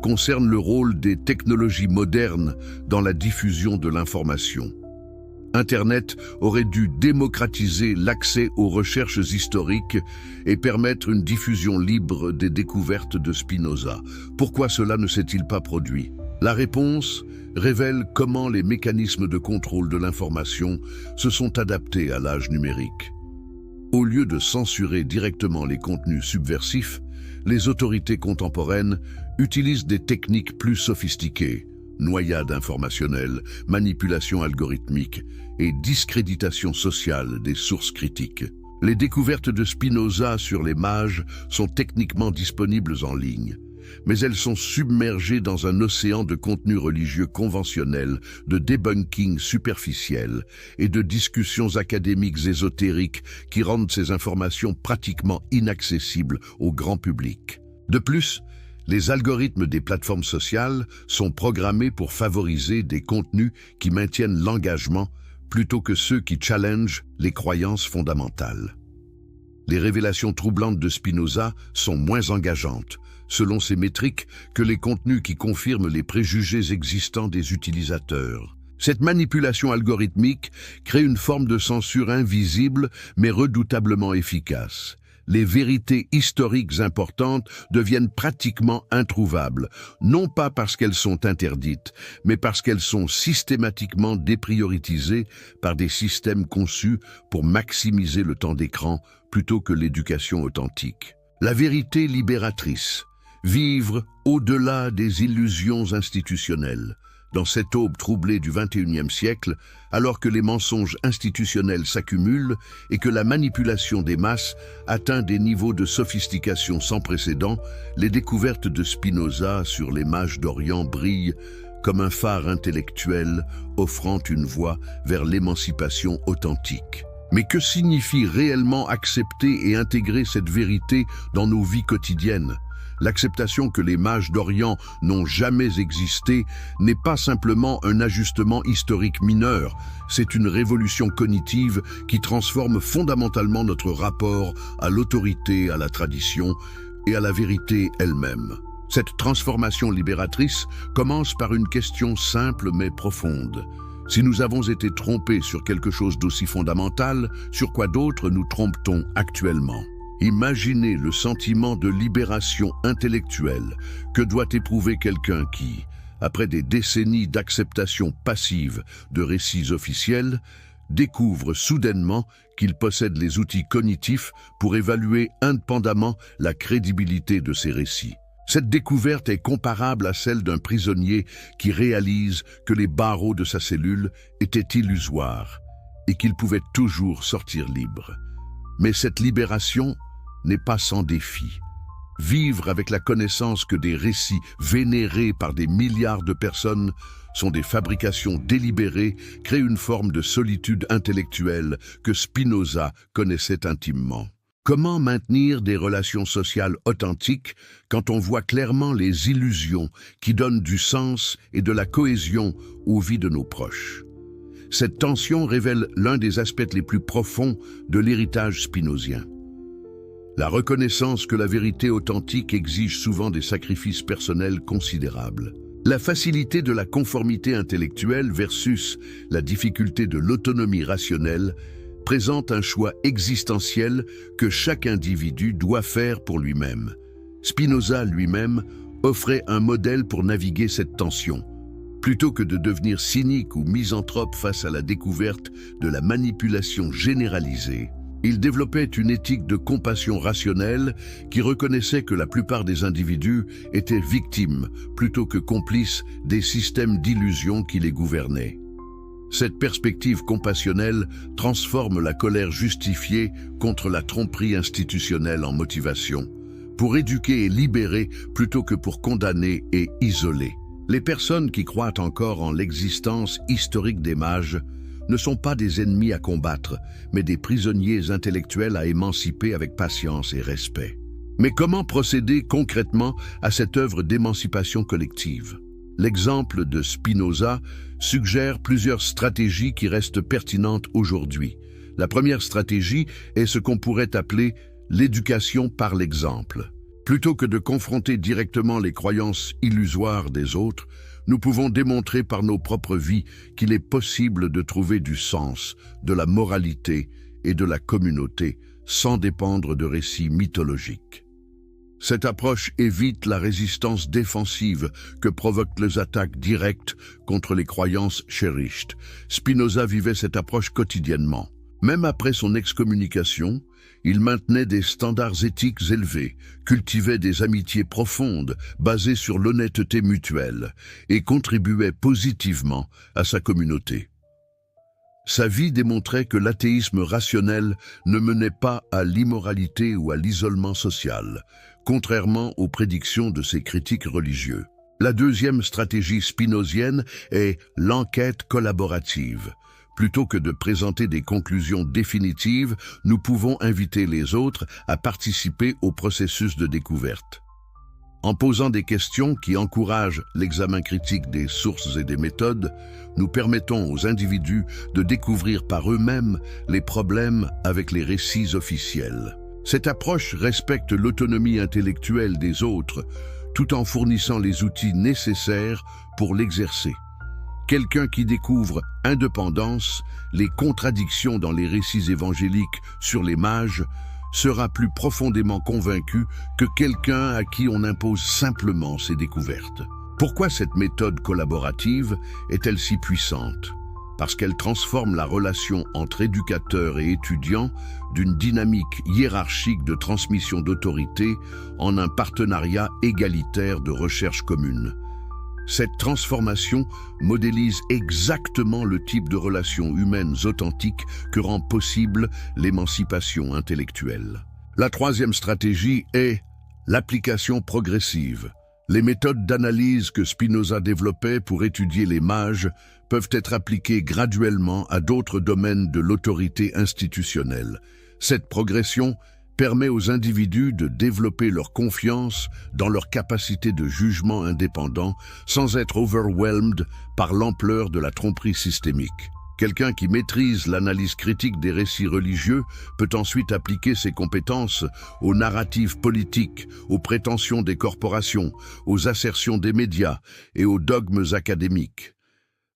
concerne le rôle des technologies modernes dans la diffusion de l'information. Internet aurait dû démocratiser l'accès aux recherches historiques et permettre une diffusion libre des découvertes de Spinoza. Pourquoi cela ne s'est-il pas produit? La réponse révèle comment les mécanismes de contrôle de l'information se sont adaptés à l'âge numérique. Au lieu de censurer directement les contenus subversifs, les autorités contemporaines utilisent des techniques plus sophistiquées, noyade informationnelle, manipulation algorithmique et discréditation sociale des sources critiques. Les découvertes de Spinoza sur les mages sont techniquement disponibles en ligne, mais elles sont submergées dans un océan de contenus religieux conventionnels, de debunking superficiel et de discussions académiques ésotériques qui rendent ces informations pratiquement inaccessibles au grand public. De plus, les algorithmes des plateformes sociales sont programmés pour favoriser des contenus qui maintiennent l'engagement plutôt que ceux qui challengent les croyances fondamentales. Les révélations troublantes de Spinoza sont moins engageantes, selon ces métriques, que les contenus qui confirment les préjugés existants des utilisateurs. Cette manipulation algorithmique crée une forme de censure invisible mais redoutablement efficace. les vérités historiques importantes deviennent pratiquement introuvables, non pas parce qu'elles sont interdites, mais parce qu'elles sont systématiquement déprioritisées par des systèmes conçus pour maximiser le temps d'écran plutôt que l'éducation authentique. La vérité libératrice, vivre au-delà des illusions institutionnelles. Dans cette aube troublée du XXIe siècle, alors que les mensonges institutionnels s'accumulent et que la manipulation des masses atteint des niveaux de sophistication sans précédent, les découvertes de Spinoza sur les mages d'Orient brillent comme un phare intellectuel offrant une voie vers l'émancipation authentique. Mais que signifie réellement accepter et intégrer cette vérité dans nos vies quotidiennes ? L'acceptation que les mages d'Orient n'ont jamais existé n'est pas simplement un ajustement historique mineur, c'est une révolution cognitive qui transforme fondamentalement notre rapport à l'autorité, à la tradition et à la vérité elle-même. Cette transformation libératrice commence par une question simple mais profonde. Si nous avons été trompés sur quelque chose d'aussi fondamental, sur quoi d'autre nous trompe-t-on actuellement ? Imaginez le sentiment de libération intellectuelle que doit éprouver quelqu'un qui, après des décennies d'acceptation passive de récits officiels, découvre soudainement qu'il possède les outils cognitifs pour évaluer indépendamment la crédibilité de ces récits. Cette découverte est comparable à celle d'un prisonnier qui réalise que les barreaux de sa cellule étaient illusoires et qu'il pouvait toujours sortir libre. Mais cette libération n'est pas sans défi. Vivre avec la connaissance que des récits vénérés par des milliards de personnes sont des fabrications délibérées crée une forme de solitude intellectuelle que Spinoza connaissait intimement. Comment maintenir des relations sociales authentiques quand on voit clairement les illusions qui donnent du sens et de la cohésion aux vies de nos proches ? Cette tension révèle l'un des aspects les plus profonds de l'héritage spinozien. La reconnaissance que la vérité authentique exige souvent des sacrifices personnels considérables. La facilité de la conformité intellectuelle versus la difficulté de l'autonomie rationnelle présente un choix existentiel que chaque individu doit faire pour lui-même. Spinoza lui-même offrait un modèle pour naviguer cette tension. Plutôt que de devenir cynique ou misanthrope face à la découverte de la manipulation généralisée, il développait une éthique de compassion rationnelle qui reconnaissait que la plupart des individus étaient victimes plutôt que complices des systèmes d'illusion qui les gouvernaient. Cette perspective compassionnelle transforme la colère justifiée contre la tromperie institutionnelle en motivation, pour éduquer et libérer plutôt que pour condamner et isoler. Les personnes qui croient encore en l'existence historique des mages ne sont pas des ennemis à combattre, mais des prisonniers intellectuels à émanciper avec patience et respect. Mais comment procéder concrètement à cette œuvre d'émancipation collective ? L'exemple de Spinoza suggère plusieurs stratégies qui restent pertinentes aujourd'hui. La première stratégie est ce qu'on pourrait appeler l'éducation par l'exemple. Plutôt que de confronter directement les croyances illusoires des autres, nous pouvons démontrer par nos propres vies qu'il est possible de trouver du sens, de la moralité et de la communauté sans dépendre de récits mythologiques. Cette approche évite la résistance défensive que provoquent les attaques directes contre les croyances cherished. Spinoza vivait cette approche quotidiennement. Même après son excommunication, il maintenait des standards éthiques élevés, cultivait des amitiés profondes basées sur l'honnêteté mutuelle et contribuait positivement à sa communauté. Sa vie démontrait que l'athéisme rationnel ne menait pas à l'immoralité ou à l'isolement social, contrairement aux prédictions de ses critiques religieux. La deuxième stratégie spinozienne est l'enquête collaborative. Plutôt que de présenter des conclusions définitives, nous pouvons inviter les autres à participer au processus de découverte. En posant des questions qui encouragent l'examen critique des sources et des méthodes, nous permettons aux individus de découvrir par eux-mêmes les problèmes avec les récits officiels. Cette approche respecte l'autonomie intellectuelle des autres, tout en fournissant les outils nécessaires pour l'exercer. Quelqu'un qui découvre indépendance, les contradictions dans les récits évangéliques sur les mages, sera plus profondément convaincu que quelqu'un à qui on impose simplement ses découvertes. Pourquoi cette méthode collaborative est-elle si puissante? Parce qu'elle transforme la relation entre éducateurs et étudiants d'une dynamique hiérarchique de transmission d'autorité en un partenariat égalitaire de recherche commune. Cette transformation modélise exactement le type de relations humaines authentiques que rend possible l'émancipation intellectuelle. La troisième stratégie est l'application progressive. Les méthodes d'analyse que Spinoza développait pour étudier les mages peuvent être appliquées graduellement à d'autres domaines de l'autorité institutionnelle. Cette progression permet aux individus de développer leur confiance dans leur capacité de jugement indépendant sans être overwhelmed par l'ampleur de la tromperie systémique. Quelqu'un qui maîtrise l'analyse critique des récits religieux peut ensuite appliquer ses compétences aux narratives politiques, aux prétentions des corporations, aux assertions des médias et aux dogmes académiques.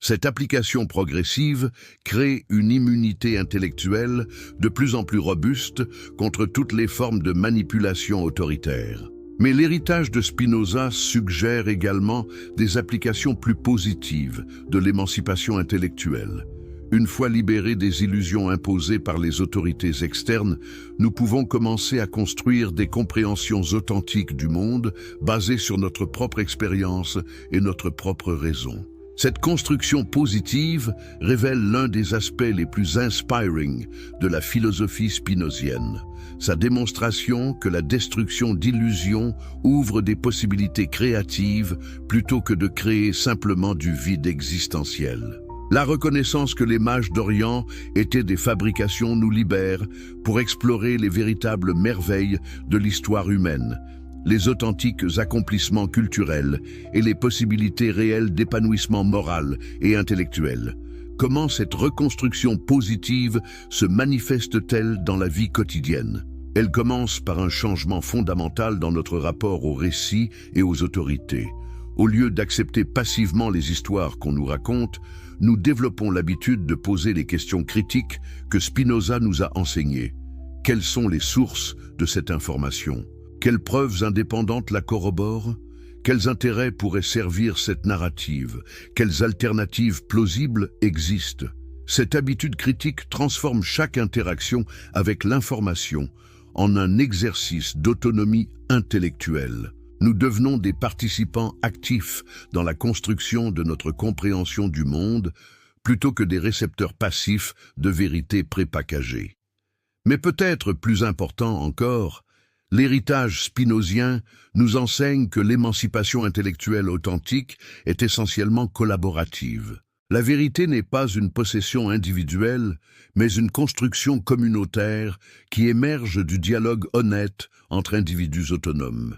Cette application progressive crée une immunité intellectuelle de plus en plus robuste contre toutes les formes de manipulation autoritaire. Mais l'héritage de Spinoza suggère également des applications plus positives de l'émancipation intellectuelle. Une fois libérés des illusions imposées par les autorités externes, nous pouvons commencer à construire des compréhensions authentiques du monde basées sur notre propre expérience et notre propre raison. Cette construction positive révèle l'un des aspects les plus inspiring de la philosophie spinozienne. Sa démonstration que la destruction d'illusions ouvre des possibilités créatives plutôt que de créer simplement du vide existentiel. La reconnaissance que les mages d'Orient étaient des fabrications nous libère pour explorer les véritables merveilles de l'histoire humaine, les authentiques accomplissements culturels et les possibilités réelles d'épanouissement moral et intellectuel. Comment cette reconstruction positive se manifeste-t-elle dans la vie quotidienne? Elle commence par un changement fondamental dans notre rapport aux récits et aux autorités. Au lieu d'accepter passivement les histoires qu'on nous raconte, nous développons l'habitude de poser les questions critiques que Spinoza nous a enseignées. Quelles sont les sources de cette information? Quelles preuves indépendantes la corroborent? Quels intérêts pourraient servir cette narrative? Quelles alternatives plausibles existent? Cette habitude critique transforme chaque interaction avec l'information en un exercice d'autonomie intellectuelle. Nous devenons des participants actifs dans la construction de notre compréhension du monde, plutôt que des récepteurs passifs de vérités prépackagées. Mais peut-être plus important encore, l'héritage spinozien nous enseigne que l'émancipation intellectuelle authentique est essentiellement collaborative. La vérité n'est pas une possession individuelle, mais une construction communautaire qui émerge du dialogue honnête entre individus autonomes.